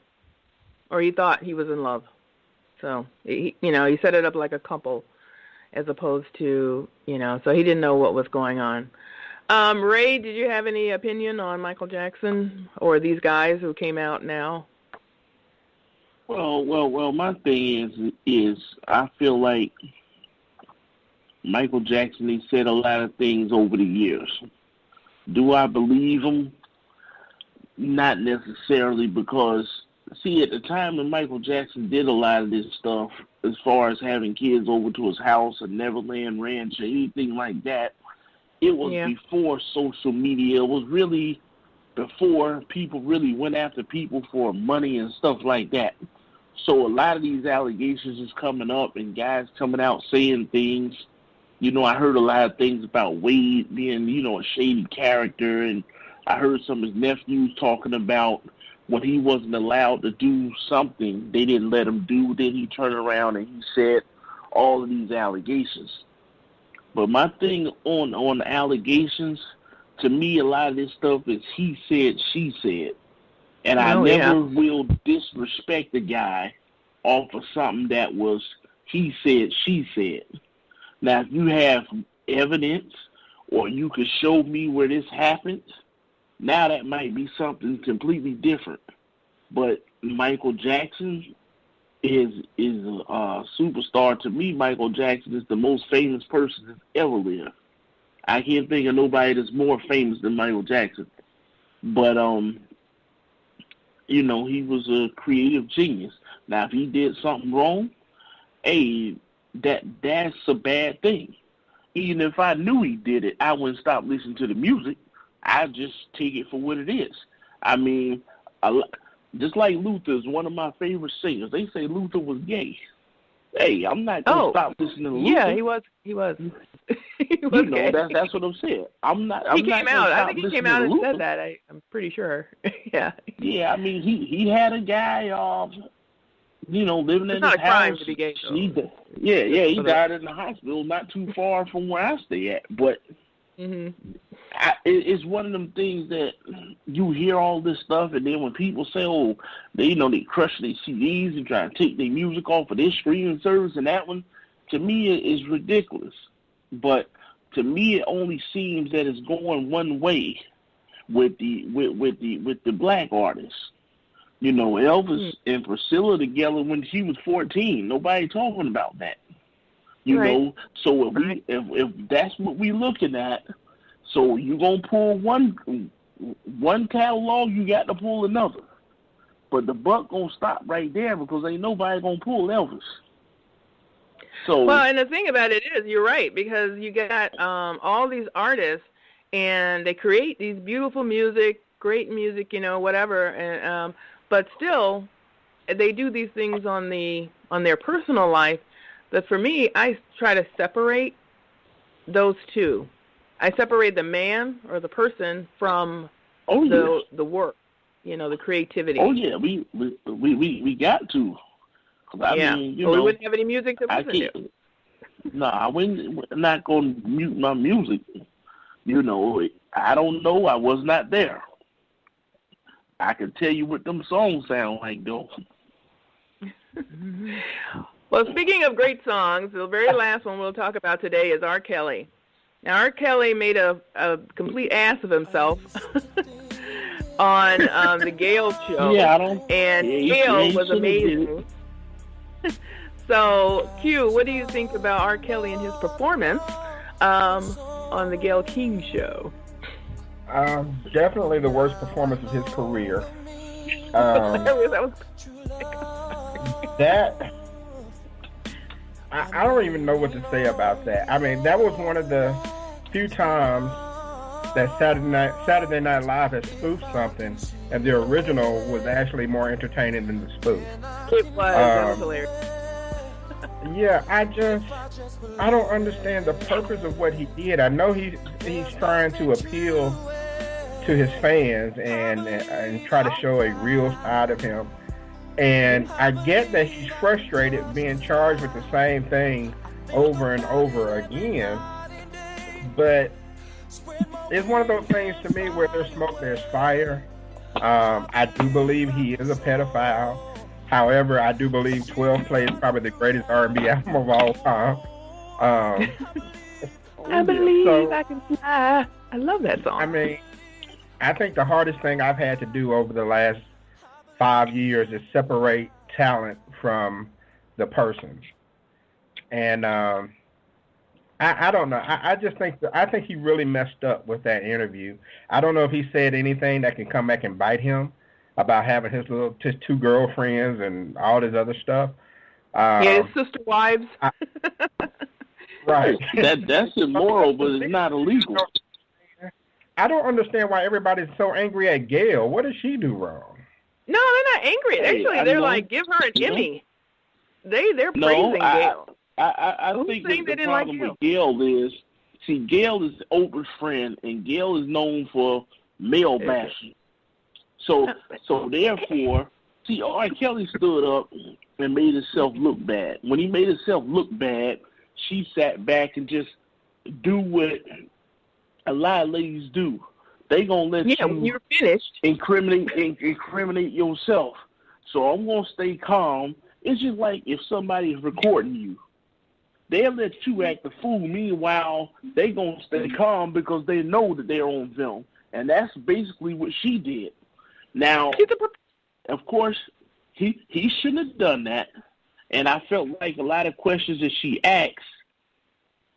or he thought he was in love. So he set it up like a couple, as opposed to, you know. So he didn't know what was going on. Ray, did you have any opinion on Michael Jackson or these guys who came out now? Well. My thing is I feel like Michael Jackson, he said a lot of things over the years. Do I believe him? Not necessarily, because, see, at the time when Michael Jackson did a lot of this stuff, as far as having kids over to his house, a Neverland Ranch, or anything like that, it was before social media. It was really before people really went after people for money and stuff like that. So a lot of these allegations is coming up, and guys coming out saying things. You know, I heard a lot of things about Wade being, you know, a shady character, and I heard some of his nephews talking about when he wasn't allowed to do something, they didn't let him do. Then he turned around and he said all of these allegations. But my thing on the allegations, to me, a lot of this stuff is he said, she said. And I never will disrespect the guy off of something that was he said, she said. Now, if you have evidence or you could show me where this happened, now that might be something completely different. But Michael Jackson is a superstar. To me, Michael Jackson is the most famous person that's ever lived. I can't think of nobody that's more famous than Michael Jackson. But, you know, he was a creative genius. Now, if he did something wrong, hey, that's a bad thing. Even if I knew he did it, I wouldn't stop listening to the music. I'd just take it for what it is. I mean, just like Luther is one of my favorite singers. They say Luther was gay. Hey, I'm not going to stop listening to Luther. Yeah, he was. He was you know, gay. That's what I'm saying. He came out. I think he came out and said that. I'm pretty sure. Yeah. Yeah, I mean, he had a guy, you know, living in his house. It's not a crime to be gay, though. He died in the hospital not too far from where I stay at. But it's one of them things that you hear all this stuff, and then when people say, oh, they crush their CDs and try to take their music off of this streaming service and that one, to me it is ridiculous. But to me, it only seems that it's going one way with the black artists. You know, Elvis and Priscilla together when she was 14. Nobody talking about that. You know, so if that's what we looking at, so you gonna pull one catalog, you got to pull another. But the buck gonna stop right there because ain't nobody gonna pull Elvis. So well, and the thing about it is, you're right, because you got all these artists, and they create these beautiful music, great music, you know, whatever, and but still, they do these things on their personal life. But for me, I try to separate those two. I separate the man or the person from the work, you know, the creativity. Oh yeah, we got to. I mean, you know, we wouldn't have any music to listen to. No, I wouldn't. Not going to mute my music. You know, I don't know. I was not there. I can tell you what them songs sound like, though. Well, speaking of great songs, the very last one we'll talk about today is R. Kelly. Now, R. Kelly made a complete ass of himself on the Gayle show. Yeah, I don't. And Gayle was amazing. So, Q, what do you think about R. Kelly and his performance on the Gayle King show? Definitely the worst performance of his career. I don't even know what to say about that. I mean, that was one of the few times that Saturday Night Live has spoofed something, and the original was actually more entertaining than the spoof. It was. That was hilarious. Yeah, I don't understand the purpose of what he did. I know he's trying to appeal to his fans and try to show a real side of him. And I get that he's frustrated being charged with the same thing over and over again, but it's one of those things to me where there's smoke, there's fire. I do believe he is a pedophile. However, I do believe 12 Play is probably the greatest R&B album of all time. I believe I can fly. I love that song. I mean, I think the hardest thing I've had to do over the last 5 years is separate talent from the person. And I don't know. I just think I think he really messed up with that interview. I don't know if he said anything that can come back and bite him about having his two girlfriends and all this other stuff. His sister wives. Right. That's immoral, but it's not illegal. I don't understand why everybody's so angry at Gayle. What did she do wrong? No, they're not angry. Actually, they're like, give her an Emmy. They're praising Gayle. I think the problem with Gayle is, see, Gayle is Oprah's friend, and Gayle is known for male bashing. So therefore, see, R. Kelly stood up and made himself look bad. When he made himself look bad, she sat back and just do what a lot of ladies do. They gonna let you're finished. Incriminate yourself. So I'm gonna stay calm. It's just like if somebody is recording you, they'll let you act the fool. Meanwhile, they gonna stay calm because they know that they're on film, and that's basically what she did. Now, of course, he shouldn't have done that, and I felt like a lot of questions that she asked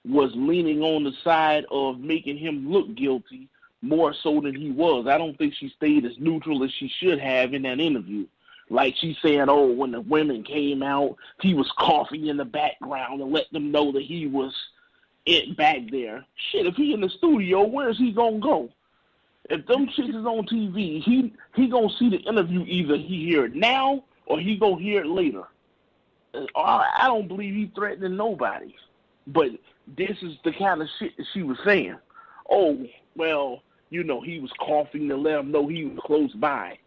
was leaning on the side of making him look guilty more so than he was. I don't think she stayed as neutral as she should have in that interview. Like she's saying, oh, when the women came out, he was coughing in the background and let them know that he was back there. Shit, if he in the studio, where's he gonna go? If them chicks is on TV, he gonna see the interview, either he hear it now or he gonna hear it later. I don't believe he threatening nobody. But this is the kind of shit that she was saying. Oh, well, you know, he was coughing to let him know he was close by.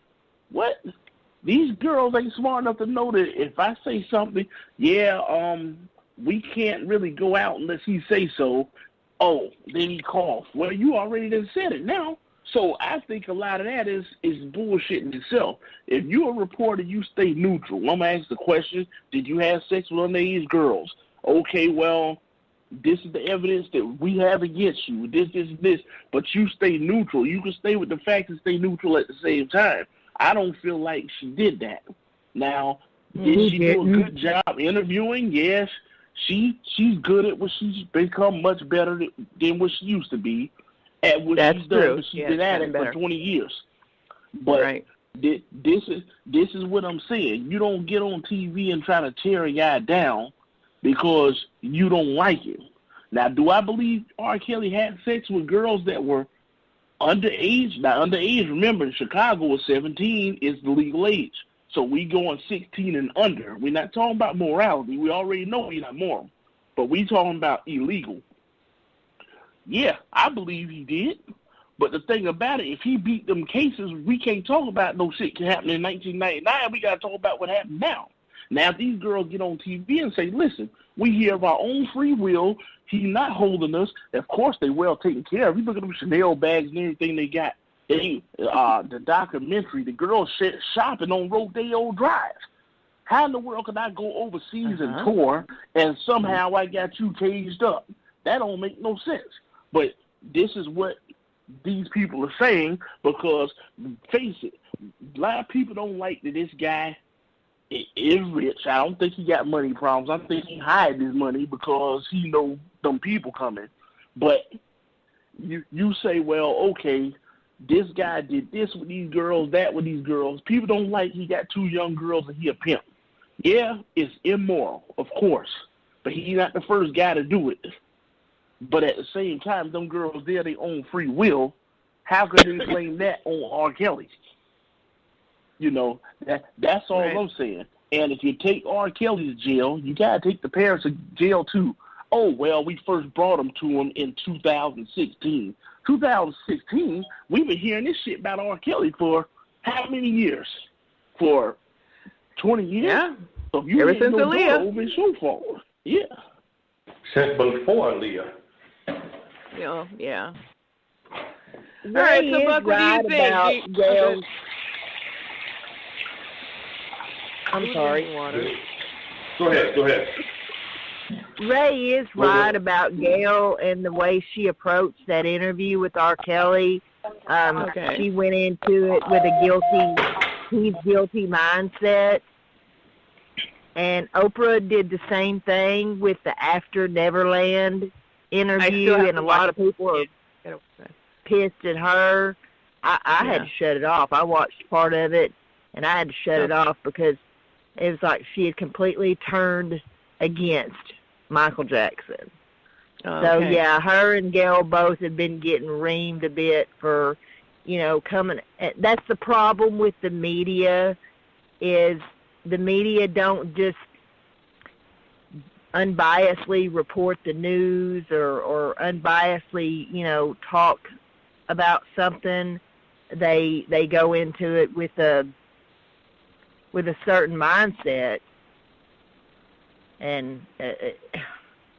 What? These girls ain't smart enough to know that if I say something, we can't really go out unless he say so. Oh, then he coughed. Well, you already done said it now. So I think a lot of that is bullshit in itself. If you're a reporter, you stay neutral. I'm going to ask the question, did you have sex with underage girls? Okay, well, this is the evidence that we have against you. This. But you stay neutral. You can stay with the facts and stay neutral at the same time. I don't feel like she did that. Now, did she do a good job interviewing? Yes. she's good at what she's become much better than what she used to be at what That's she's done. true. But she's Yeah, been at it better. for 20 years. But right. this is what I'm saying. You don't get on TV and try to tear a guy down because you don't like him. Now, do I believe R. Kelly had sex with girls that were underage? Now, underage, remember, in Chicago, 17 is the legal age. So we going 16 and under. We're not talking about morality. We already know we're not moral. But we talking about illegal. Yeah, I believe he did. But the thing about it, if he beat them cases, we can't talk about no shit happening in 1999. We got to talk about what happened now. Now, if these girls get on TV and say, listen, we here of our own free will. He's not holding us. Of course, they well taken care of. You look at them Chanel bags and everything they got. The documentary, the girls shopping on Rodeo Drive. How in the world can I go overseas and tour and somehow I got you caged up? That don't make no sense. But this is what these people are saying because, face it, a lot of people don't like that this guy is rich. I don't think he got money problems. I think he hide his money because he know them people coming. But you say, well, okay, this guy did this with these girls, that with these girls. People don't like he got 2 young girls and he a pimp. Yeah, it's immoral, of course. But he's not the first guy to do it. But at the same time, them girls there, they own free will. How could they blame that on R. Kelly? You know, that's all I'm saying. And if you take R. Kelly to jail, you got to take the parents to jail too. Oh, well, we first brought him to him in 2016. 2016, we've been hearing this shit about R. Kelly for how many years? For 20 years? Yeah. So you ever since Aaliyah. Over so far. Yeah. Since before Aaliyah. Yeah. All right, so Buck, what do you think? Gail. I'm sorry. Go ahead. Ray is right about Gail and the way she approached that interview with R. Kelly. She went into it with a guilty mindset. And Oprah did the same thing with the After Neverland interview, and a lot of people are pissed at her. I had to shut it off. I watched part of it, and I had to shut it off because it was like she had completely turned against Michael Jackson. So, yeah, her and Gail both have been getting reamed a bit for, coming. That's the problem with the media is the media don't just unbiasedly report the news or unbiasedly, talk about something. They go into it with a certain mindset, and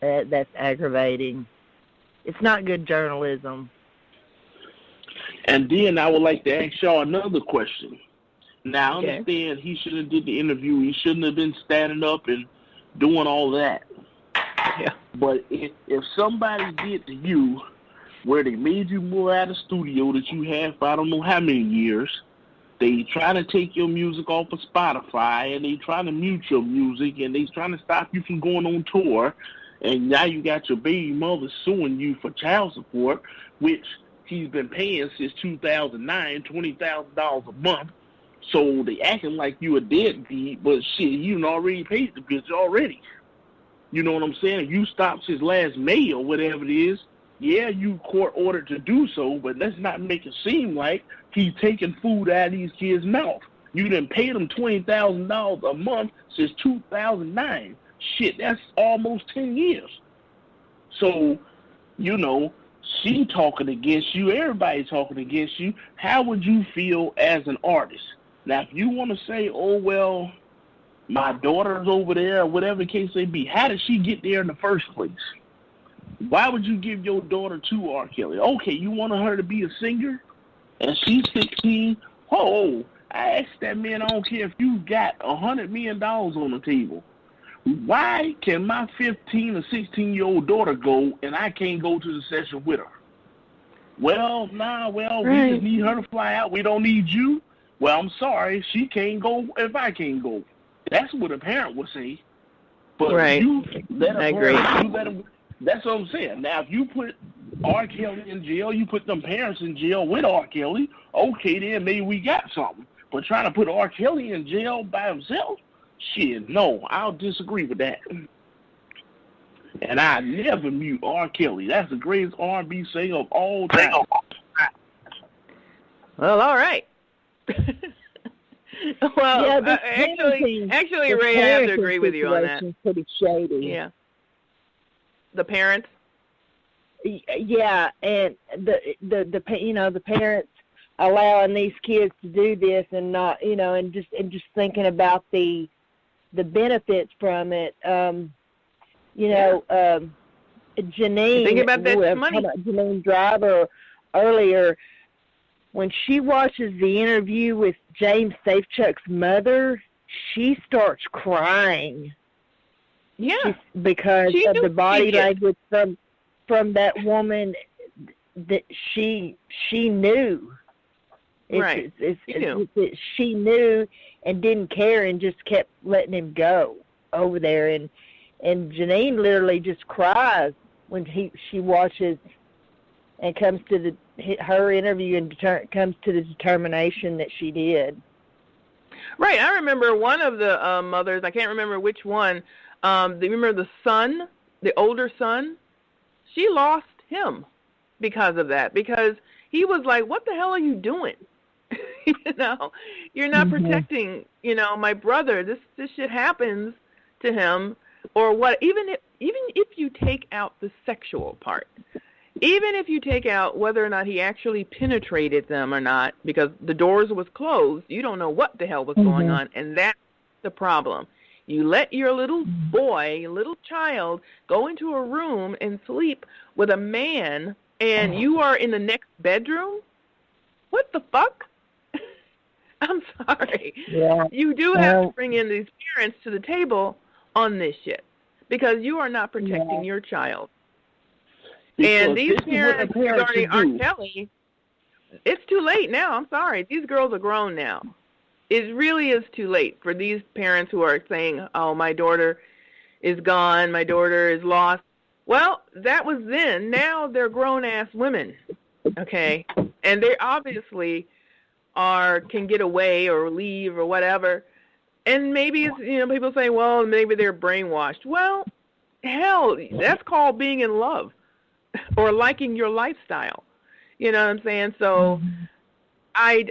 that's aggravating. It's not good journalism. And then I would like to ask y'all another question. Now, I understand he shouldn't have did the interview. He shouldn't have been standing up and doing all that. Yeah. But if somebody did to you where they made you move out of the studio that you had for I don't know how many years, they trying to take your music off of Spotify, and they trying to mute your music, and they trying to stop you from going on tour, and now you got your baby mother suing you for child support, which he's been paying since 2009, $20,000 a month. So they acting like you a deadbeat, but shit, you done already paid the bitch already. You know what I'm saying? You stopped his last May or whatever it is. Yeah, you court ordered to do so, but let's not make it seem like he's taking food out of these kids' mouth. You done paid them $20,000 a month since 2009. Shit, that's almost 10 years. So, she talking against you, everybody talking against you. How would you feel as an artist? Now, if you want to say, oh, well, my daughter's over there, or whatever the case may be, how did she get there in the first place? Why would you give your daughter to R. Kelly? Okay, you want her to be a singer, and she's 16? Oh, I asked that man, I don't care if you got $100 million on the table. Why can my 15 or 16-year-old daughter go, and I can't go to the session with her? Well, we just need her to fly out. We don't need you. Well, I'm sorry, she can't go if I can't go. That's what a parent would say. But right. you let I agree. You let them. That's what I'm saying. Now, if you put R. Kelly in jail, you put them parents in jail with R. Kelly, okay, then maybe we got something. But trying to put R. Kelly in jail by himself, shit, no, I'll disagree with that. And I never mute R. Kelly. That's the greatest R&B singer of all time. Well, all right. Well, yeah, actually, Ray, I have to agree with you on that. Pretty shady. Yeah. The parents. Yeah, and the parents allowing these kids to do this and not, and just thinking about the benefits from it. Janine. Think about that money. Janine Driver earlier, when she watches the interview with James Safechuck's mother, she starts crying. Yeah, because of the body language from that woman that she knew. Right. She knew and didn't care and just kept letting him go over there. And Janine literally just cries when she watches and comes to her interview and comes to the determination that she did. Right. I remember one of the mothers, I can't remember which one, remember the son, the older son? She lost him because of that, because he was like, what the hell are you doing? You're not protecting, my brother. This shit happens to him, or what? Even if you take out the sexual part, even if you take out whether or not he actually penetrated them or not, because the doors was closed, you don't know what the hell was going on, and that's the problem. You let your little boy, little child, go into a room and sleep with a man, and you are in the next bedroom? What the fuck? I'm sorry. Yeah. You do have to bring in these parents to the table on this shit, because you are not protecting your child. And these parents regarding R. Kelly, it's too late now. I'm sorry. These girls are grown now. It really is too late for these parents who are saying, oh, my daughter is gone, my daughter is lost. Well, that was then. Now they're grown-ass women, okay? And they obviously can get away or leave or whatever. And maybe it's, people say, well, maybe they're brainwashed. Well, hell, that's called being in love or liking your lifestyle. You know what I'm saying? So I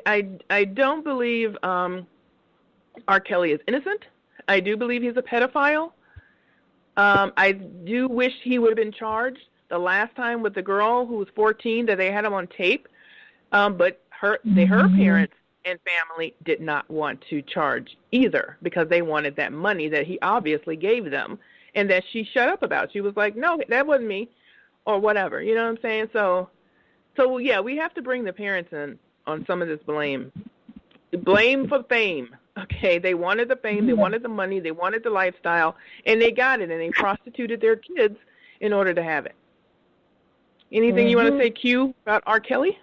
don't believe R. Kelly is innocent. I do believe he's a pedophile. I do wish he would have been charged the last time with the girl who was 14 that they had him on tape. But her parents and family did not want to charge either, because they wanted that money that he obviously gave them and that she shut up about. She was like, no, that wasn't me, or whatever. You know what I'm saying? So yeah, we have to bring the parents in on some of this blame. Blame for fame. Okay, they wanted the fame, they wanted the money, they wanted the lifestyle, and they got it, and they prostituted their kids in order to have it. Anything you want to say, Q, about R. Kelly?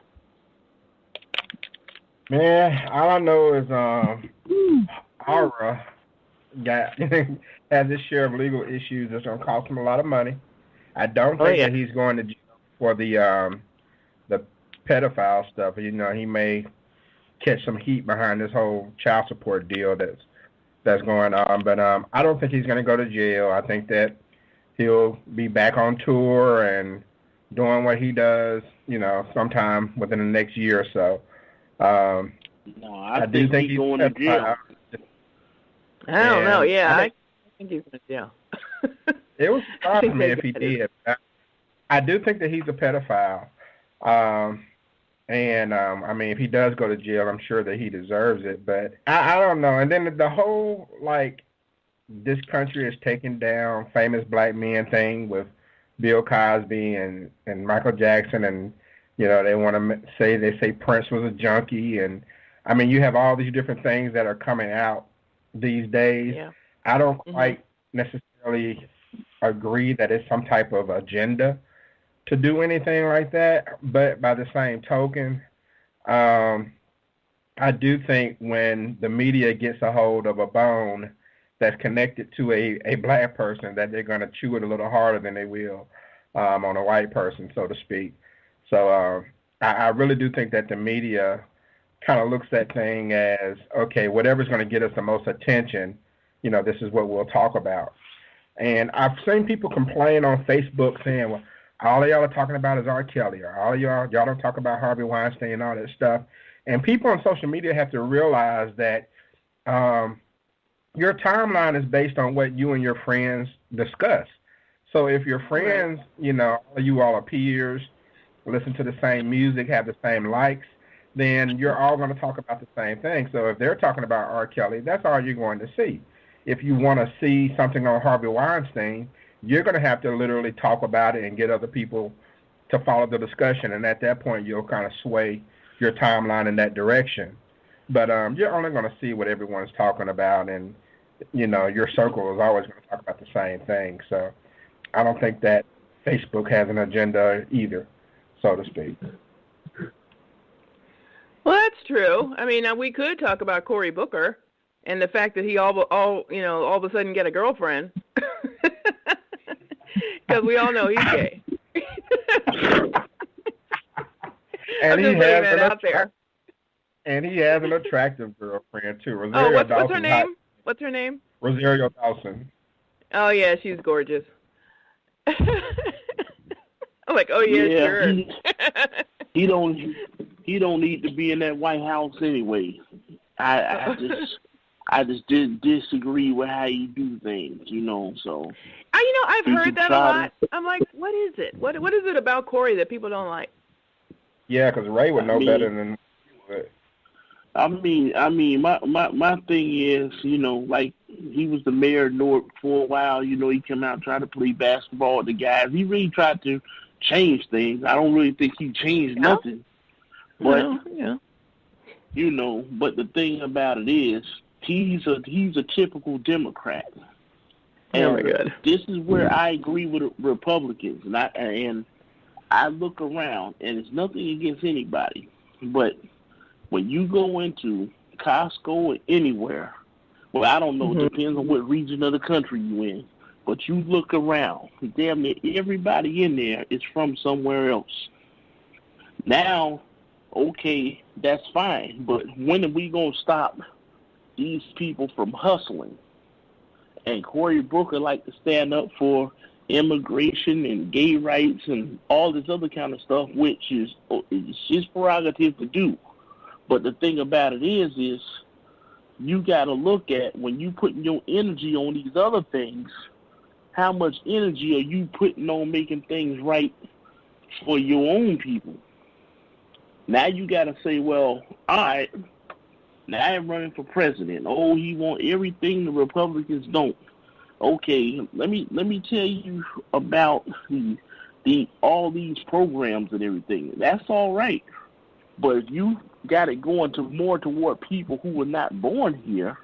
Man, all I know is Aura has his share of legal issues that's going to cost him a lot of money. I don't think that he's going to jail for the pedophile stuff. He may catch some heat behind this whole child support deal that's going on. But I don't think he's going to go to jail. I think that he'll be back on tour and doing what he does, sometime within the next year or so. No, I do think he's going to jail. I don't know. Yeah, I think he's going to jail. It would surprise me if he did. I do think that he's a pedophile. I mean, if he does go to jail, I'm sure that he deserves it. But I don't know. And then the whole, this country is taking down famous black men thing with Bill Cosby and Michael Jackson. And, they want to say Prince was a junkie. And, I mean, you have all these different things that are coming out these days. Yeah. I don't quite necessarily agree that it's some type of agenda to do anything like that, but by the same token, I do think when the media gets a hold of a bone that's connected to a black person, that they're going to chew it a little harder than they will on a white person, so to speak. So I really do think that the media kind of looks at thing as, okay, whatever's going to get us the most attention, this is what we'll talk about. And I've seen people complain on Facebook saying, well, all of y'all are talking about is R. Kelly, or all of y'all don't talk about Harvey Weinstein and all that stuff. And people on social media have to realize that your timeline is based on what you and your friends discuss. So if your friends, you all are peers, listen to the same music, have the same likes, then you're all going to talk about the same thing. So if they're talking about R. Kelly, that's all you're going to see. If you want to see something on Harvey Weinstein, you're going to have to literally talk about it and get other people to follow the discussion. And at that point, you'll kind of sway your timeline in that direction. But you're only going to see what everyone's talking about, and, your circle is always going to talk about the same thing. So I don't think that Facebook has an agenda either, so to speak. Well, that's true. I mean, we could talk about Cory Booker and the fact that he all of a sudden get a girlfriend, because we all know he's gay. And he has an attractive girlfriend too. Rosario what's her name? What's her name? Rosario Dawson. Oh yeah, she's gorgeous. I'm like, oh yeah, sure. He don't need to be in that White House anyway. I just disagree with how you do things, so. I've heard that a lot. I'm like, what is it? What is it about Cory that people don't like? Yeah, because Ray would know better than. My thing is, like he was the mayor of Newark for a while. He came out and tried to play basketball with the guys. He really tried to change things. I don't really think he changed nothing. But but the thing about it is, he's a typical Democrat. And oh my God. This is where I agree with Republicans, and I look around, and it's nothing against anybody, but when you go into Costco or anywhere, well, I don't know, it depends on what region of the country you're in, but you look around, damn near everybody in there is from somewhere else. Now, okay, that's fine, but when are we going to stop these people from hustling? And Cory Booker like to stand up for immigration and gay rights and all this other kind of stuff, which is his prerogative to do. But the thing about it is you got to look at, when you putting your energy on these other things, how much energy are you putting on making things right for your own people? Now you got to say, well, all right, now I'm running for president. Oh, he want everything the Republicans don't. Okay, let me tell you about all these programs and everything. That's all right, but if you got it going to more toward people who were not born here,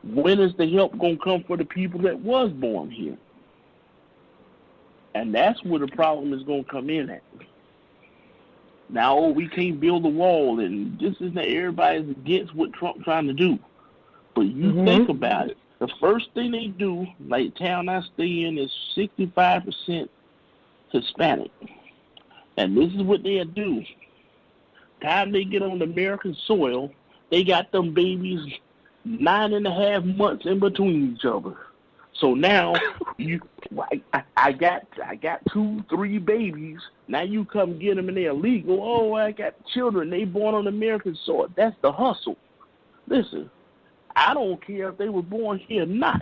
when is the help gonna come for the people that was born here? And that's where the problem is gonna come in at. Now, we can't build a wall, and this is that everybody's against what Trump's trying to do. But you think about it. The first thing they do, like the town I stay in, is 65% Hispanic. And this is what they'll do. Time they get on American soil, they got them babies 9.5 months in between each other. So now I got 2-3 babies. Now you come get them and they're illegal. Oh, I got children. They born on American soil. That's the hustle. Listen, I don't care if they were born here or not.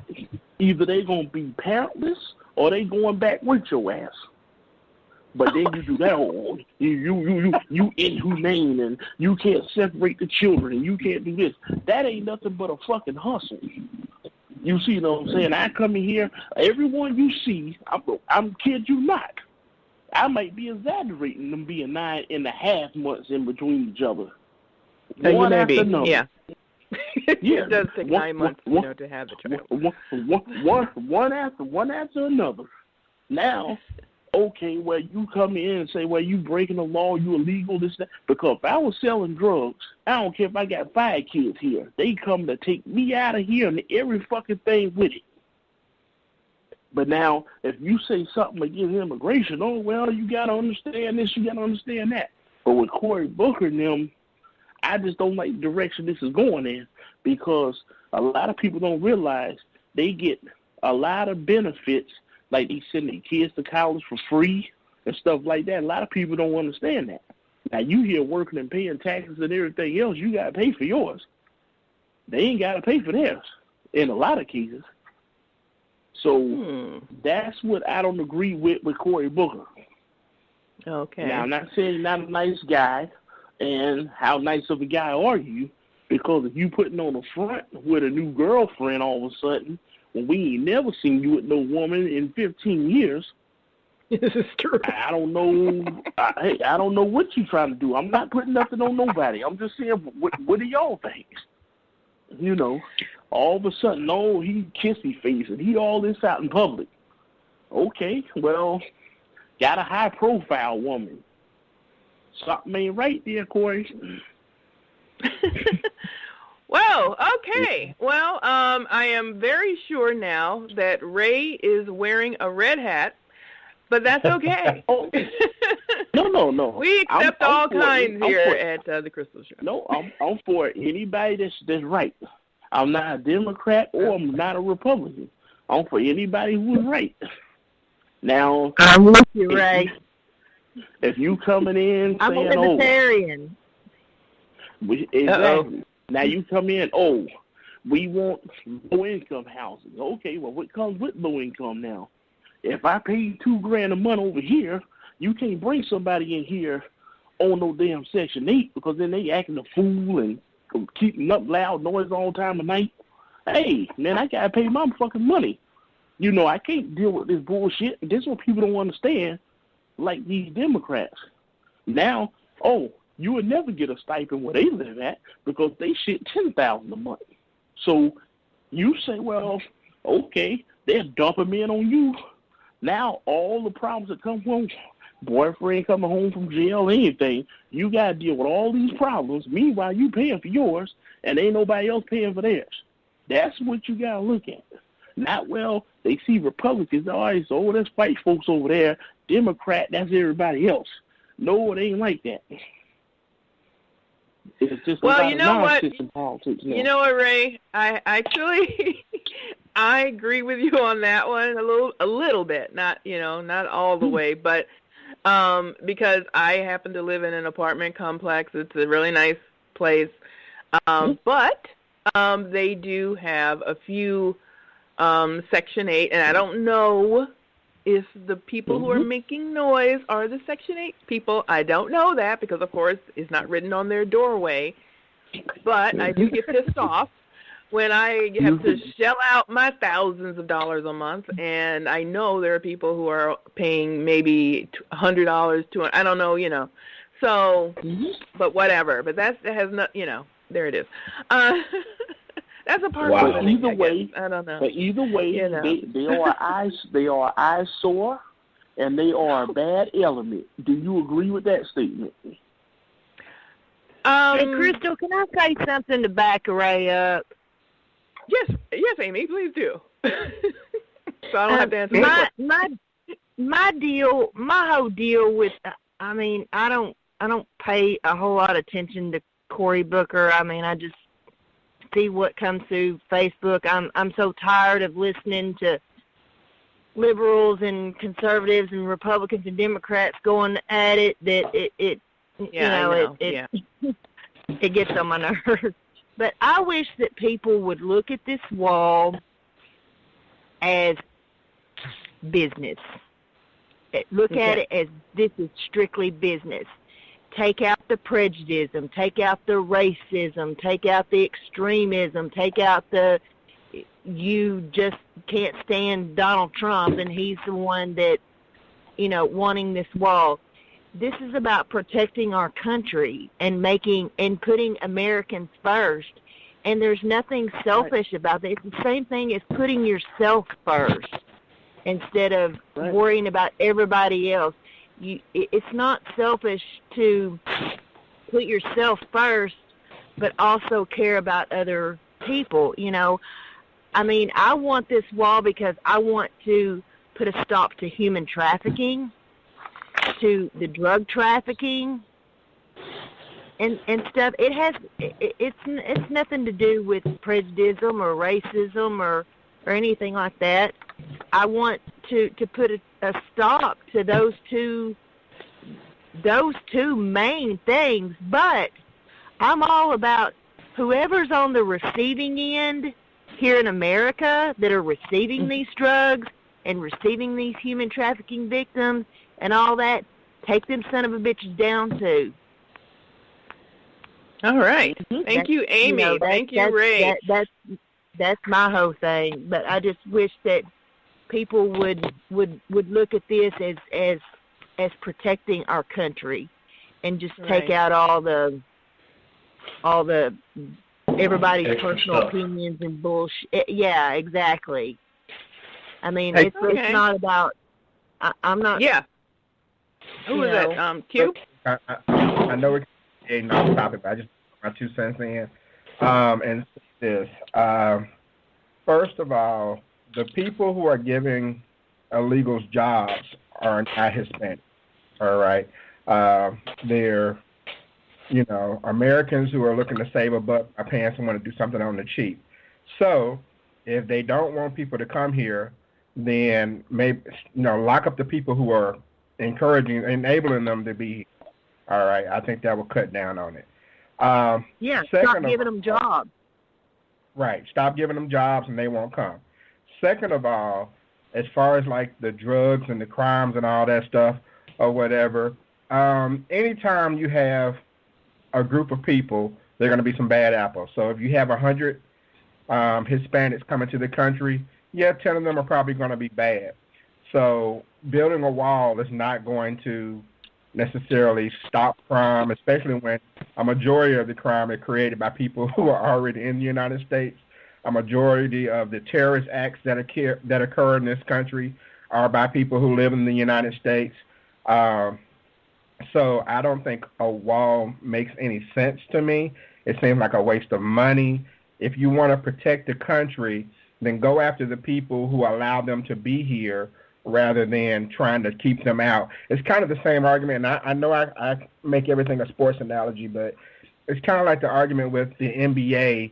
Either they gonna be parentless or they going back with your ass. But then you do that whole you inhumane and you can't separate the children and you can't do this. That ain't nothing but a fucking hustle. You see what I'm saying? I come in here, everyone you see, I'm kid you not. I might be exaggerating them being 9.5 months in between each other. So one after another. Yeah. Yeah. It does take 9 months, to have the child. One after another. Now, okay, well, you come in and say, well, you breaking the law, you illegal, this, that. Because if I was selling drugs, I don't care if I got 5 kids here. They come to take me out of here and every fucking thing with it. But now, if you say something against immigration, oh, well, you got to understand this, you got to understand that. But with Cory Booker and them, I just don't like the direction this is going in, because a lot of people don't realize they get a lot of benefits, like they send their kids to college for free and stuff like that. A lot of people don't understand that. Now, you here working and paying taxes and everything else, you got to pay for yours. They ain't got to pay for theirs in a lot of cases. So that's what I don't agree with Cory Booker. Okay. Now, I'm not saying you're not a nice guy, and how nice of a guy are you, because if you putting on the front with a new girlfriend all of a sudden, when we ain't never seen you with no woman in 15 years, this is true. I don't know. I don't know what you're trying to do. I'm not putting nothing on nobody. I'm just saying, what do y'all think? You know, all of a sudden, oh, he kissy face and he all this out in public. Okay, well, got a high profile woman. Something ain't right there, Corey. Well, okay. Well, I am very sure now that Ray is wearing a red hat, but that's okay. No. We accept all kinds here at the Crystal Show. No, I'm for anybody that's right. I'm not a Democrat or I'm not a Republican. I'm for anybody who's right. Now, I'm with you, Ray. If you coming in I'm saying, a libertarian. Exactly. Uh-oh. Now you come in, we want low-income housing. Okay, well, what comes with low income now? If I pay $2,000 a month over here, you can't bring somebody in here on no damn Section 8, because then they acting a fool and keeping up loud noise all time of night. Hey, man, I got to pay my fucking money. You know, I can't deal with this bullshit. This is what people don't understand, like these Democrats. Now, you would never get a stipend where they live at, because they shit $10,000 a month. So you say, well, okay, they're dumping men on you. Now all the problems that come from boyfriend coming home from jail, anything, you got to deal with all these problems. Meanwhile, you paying for yours, and ain't nobody else paying for theirs. That's what you got to look at. Not, well, they see Republicans, all right, so let's fight folks over there. Democrat, that's everybody else. No, it ain't like that. It's just well, you know what? Politics now. You know what, Ray? I actually I agree with you on that one a little bit. Not all the way, but because I happen to live in an apartment complex. It's a really nice place, but they do have a few Section 8, and I don't know if the people who are making noise are the Section 8 people. I don't know that, because, of course, it's not written on their doorway. But I do get pissed off when I have to shell out my thousands of dollars a month, and I know there are people who are paying maybe $100, $200, I don't know, So, but whatever. But that has not, there it is. That's a part of it. Either way, I don't know. But either way, they are eyesore, and they are a bad element. Do you agree with that statement? Hey, Crystal, can I say something to back Ray up? Yes, Amy, please do. So I don't have to answer my whole deal with, I don't pay a whole lot of attention to Cory Booker. I just see what comes through Facebook. I'm so tired of listening to liberals and conservatives and Republicans and Democrats going at it that it gets on my nerves. But I wish that people would look at this wall as business. Look at it as this is strictly business. Take out the prejudice, take out the racism, take out the extremism, take out the you just can't stand Donald Trump and he's the one that, wanting this wall. This is about protecting our country and putting Americans first. And there's nothing selfish about it. It's the same thing as putting yourself first. instead of worrying about everybody else. It's not selfish to put yourself first, but also care about other people, you know. I mean, I want this wall because I want to put a stop to human trafficking, to the drug trafficking, and stuff. It's nothing to do with prejudice or racism or anything like that. I want to put a stop to those two main things, but I'm all about whoever's on the receiving end here in America that are receiving these drugs and receiving these human trafficking victims and all that, take them son of a bitches down too. All right. Thank you, Amy. You know, thank you, Ray. That's my whole thing. But I just wish that people would look at this as protecting our country and just take out all the everybody's extra personal stuff. opinions and bullshit. Yeah, exactly. I mean, Hey, it's not about. I'm not. Yeah. Who is that? Q? I know it's getting off topic, but I just put my 2 cents in. And this. First of all, the people who are giving illegals jobs are not Hispanic. All right. They're, you know, Americans who are looking to save a buck by paying someone to do something on the cheap. So if they don't want people to come here, then maybe, you know, lock up the people who are enabling them to be here. All right. I think that will cut down on it. Stop giving them jobs. Right. Stop giving them jobs and they won't come. Second of all, as far as like the drugs and the crimes and all that stuff or whatever, anytime you have a group of people, there are going to be some bad apples. So if you have 100 Hispanics coming to the country, 10 of them are probably going to be bad. So building a wall is not going to necessarily stop crime, especially when a majority of the crime is created by people who are already in the United States. A majority of the terrorist acts that occur in this country are by people who live in the United States. So I don't think a wall makes any sense to me. It seems like a waste of money. If you want to protect the country, then go after the people who allow them to be here rather than trying to keep them out. It's kind of the same argument, and I know I make everything a sports analogy, but it's kind of like the argument with the NBA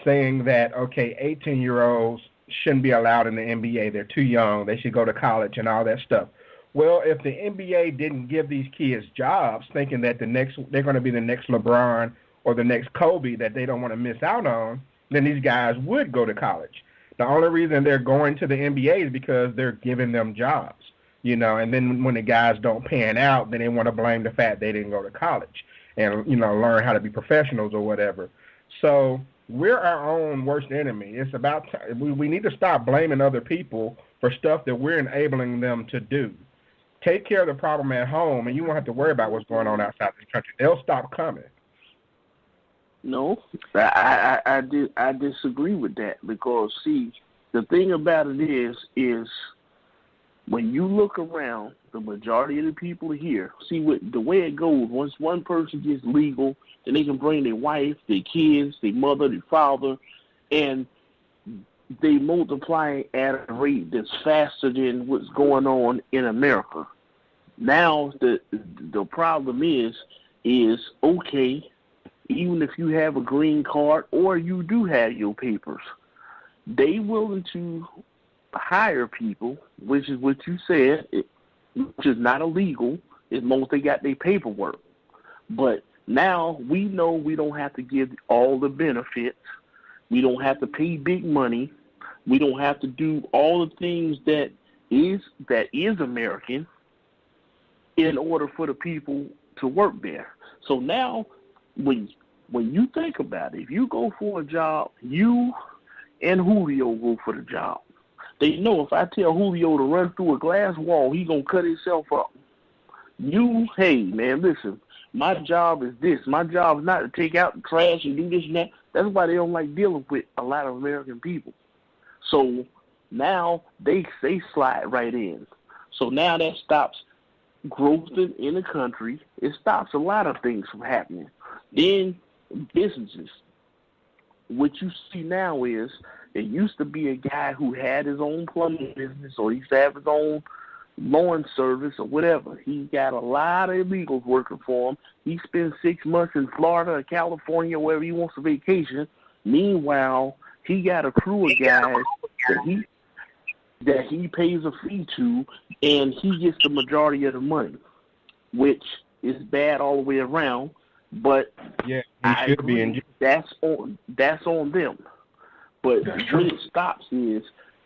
saying that, okay, 18-year-olds shouldn't be allowed in the NBA. They're too young. They should go to college and all that stuff. Well, if the NBA didn't give these kids jobs thinking that they're going to be the next LeBron or the next Kobe that they don't want to miss out on, then these guys would go to college. The only reason they're going to the NBA is because they're giving them jobs, you know, and then when the guys don't pan out, then they want to blame the fact they didn't go to college and, you know, learn how to be professionals or whatever. So we're our own worst enemy. It's about we need to stop blaming other people for stuff that we're enabling them to do. Take care of the problem at home, and you won't have to worry about what's going on outside this country. They'll stop coming. No, I disagree with that because, see, the thing about it is when you look around, the majority of the people here, see, the way it goes, once one person gets legal, then they can bring their wife, their kids, their mother, their father, and they multiply at a rate that's faster than what's going on in America. Now, the problem is okay, even if you have a green card or you do have your papers, they willing to hire people, which is what you said, which is not illegal, as long as they got their paperwork. But now we know we don't have to give all the benefits. We don't have to pay big money. We don't have to do all the things that is American in order for the people to work there. So now, when you think about it, if you go for a job, you and Julio go for the job. They know if I tell Julio to run through a glass wall, he's going to cut himself up. You, hey, man, listen, my job is this. My job is not to take out the trash and do this and that. That's why they don't like dealing with a lot of American people. So Now they slide right in. So now that stops growth in the country. It stops a lot of things from happening. Then businesses. What you see now is it used to be a guy who had his own plumbing business or he used to have his own lawn service or whatever. He got a lot of illegals working for him. He spends 6 months in Florida or California, wherever he wants to vacation. Meanwhile, he got a crew of guys that he pays a fee to, and he gets the majority of the money, which is bad all the way around. But yeah, he should be in. That's on them. But what it stops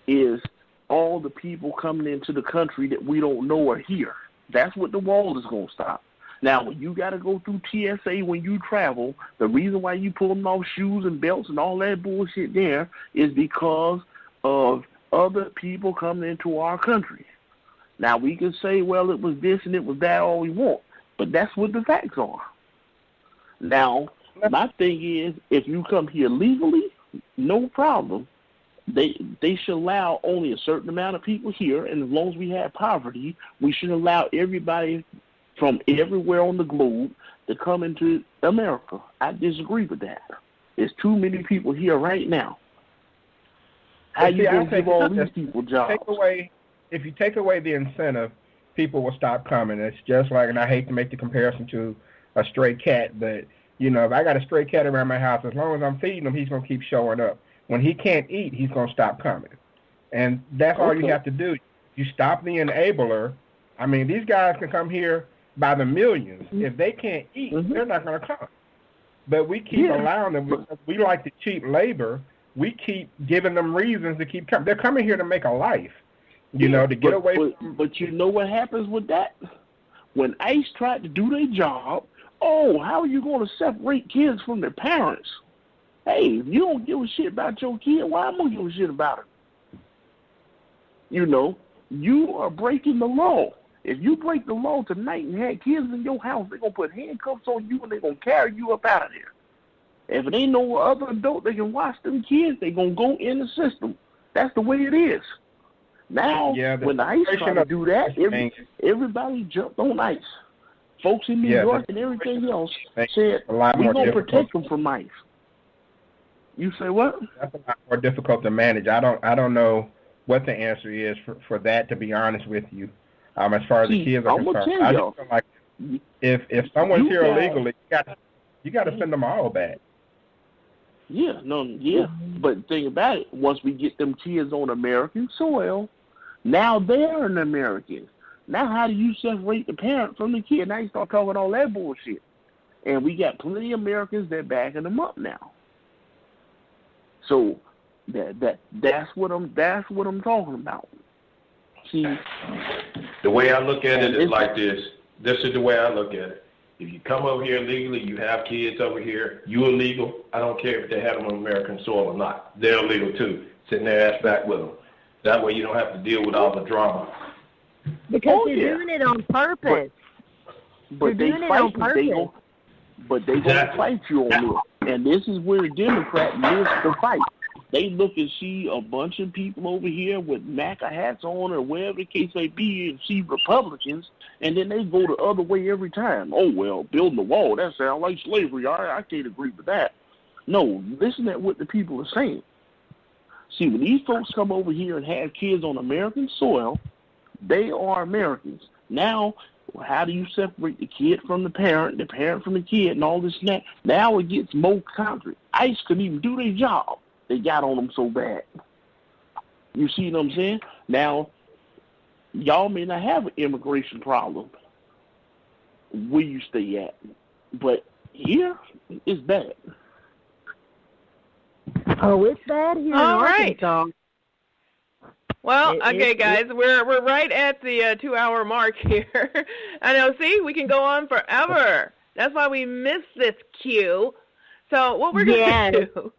is all the people coming into the country that we don't know are here. That's what the wall is going to stop. Now, when you got to go through TSA when you travel, the reason why you pulling off shoes and belts and all that bullshit there is because of other people coming into our country. Now, we can say, well, it was this and it was that, all we want. But that's what the facts are. Now, my thing is, if you come here legally, no problem. They should allow only a certain amount of people here, and as long as we have poverty, we should allow everybody from everywhere on the globe to come into America. I disagree with that. There's too many people here right now. How you going to give all these people jobs? If you take away the incentive, people will stop coming. It's just like, and I hate to make the comparison to a stray cat, but, you know, if I got a stray cat around my house, as long as I'm feeding him, he's going to keep showing up. When he can't eat, he's going to stop coming. And that's all you have to do. You stop the enabler. I mean, these guys can come here by the millions. If they can't eat, they're not going to come. But we keep allowing them. Because we like the cheap labor. We keep giving them reasons to keep coming. They're coming here to make a life, you know, to get away from. But you know what happens with that? When ICE tried to do their job, how are you going to separate kids from their parents? Hey, if you don't give a shit about your kid, why am I going to give a shit about it? You know, you are breaking the law. If you break the law tonight and have kids in your house, they're going to put handcuffs on you and they're going to carry you up out of there. If it ain't no other adult that can watch them kids, they're going to go in the system. That's the way it is. Now, when the ICE tried to do that, everybody jumped on ICE. Folks in New York and everything else said, we're going to protect them from ICE. You say what? That's a lot more difficult to manage. I don't know what the answer is for that, to be honest with you. As far as the kids are concerned, I just feel like if someone's here illegally, you got to send them all back. But the thing about it, once we get them kids on American soil, now they're an American. Now how do you separate the parent from the kid? Now you start talking all that bullshit. And we got plenty of Americans that backing them up now. So that's what I'm talking about. See, the way I look at it is like this. This is the way I look at it. If you come over here illegally, you have kids over here, you illegal. I don't care if they have them on American soil or not. They're illegal too. Sitting their ass back with them. That way you don't have to deal with all the drama. Because they're doing it on purpose. But they fight you. But they gonna fight you on this. And this is where the Democrats miss the fight. They look and see a bunch of people over here with MAGA hats on or whatever the case may be and see Republicans, and then they go the other way every time. Oh, well, building the wall, that sounds like slavery. I can't agree with that. No, listen to what the people are saying. See, when these folks come over here and have kids on American soil, they are Americans. Now, how do you separate the kid from the parent from the kid, and all this and that? Now it gets more concrete. ICE couldn't even do their job. They got on them so bad. You see what I'm saying? Now, y'all may not have an immigration problem where you stay at, but here it's bad. Oh, it's bad here in Arkansas. Well, okay, guys, we're right at the 2-hour mark here. I know. See, we can go on forever. That's why we missed this cue. So what we're going to do,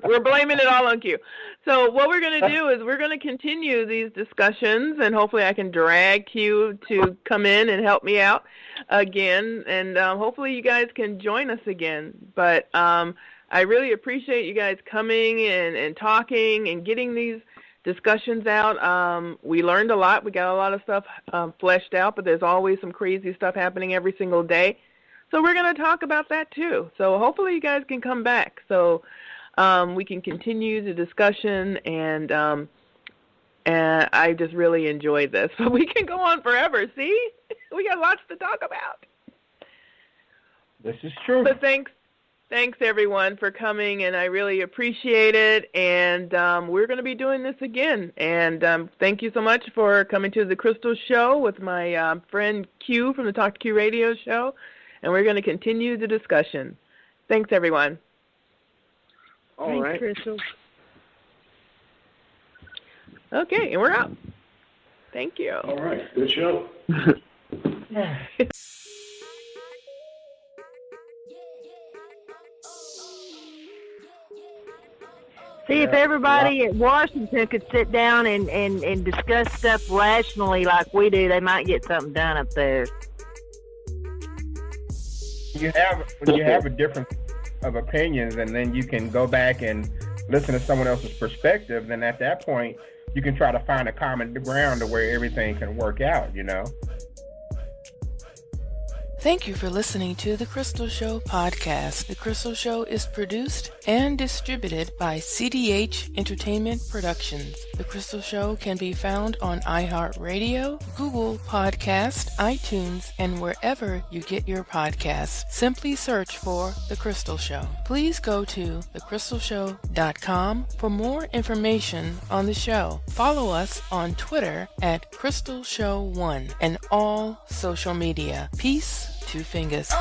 we're blaming it all on Q. So what we're going to do is we're going to continue these discussions, and hopefully I can drag Q to come in and help me out again, and hopefully you guys can join us again. But I really appreciate you guys coming and talking and getting these discussions out. We learned a lot. We got a lot of stuff fleshed out, but there's always some crazy stuff happening every single day. So we're going to talk about that too. So hopefully you guys can come back so we can continue the discussion, and I just really enjoyed this. But we can go on forever, see? We got lots to talk about. This is true. But thanks everyone for coming, and I really appreciate it. And we're going to be doing this again. And thank you so much for coming to the Crystal Show with my friend Q from the Talk to Q radio show. And we're going to continue the discussion. Thanks, everyone. All right. Thanks, Crystal. Okay, and we're out. Thank you. All right. Good show. See, if everybody at Washington could sit down and discuss stuff rationally like we do, they might get something done up there. When you have a difference of opinions, and then you can go back and listen to someone else's perspective, then at that point you can try to find a common ground to where everything can work out, you know. Thank you for listening to The Crystal Show podcast. The Crystal Show is produced and distributed by CDH Entertainment Productions. The Crystal Show can be found on iHeartRadio, Google Podcast, iTunes, and wherever you get your podcasts. Simply search for The Crystal Show. Please go to thecrystalshow.com for more information on the show. Follow us on Twitter at Crystal Show 1 and all social media. Peace. 2 fingers.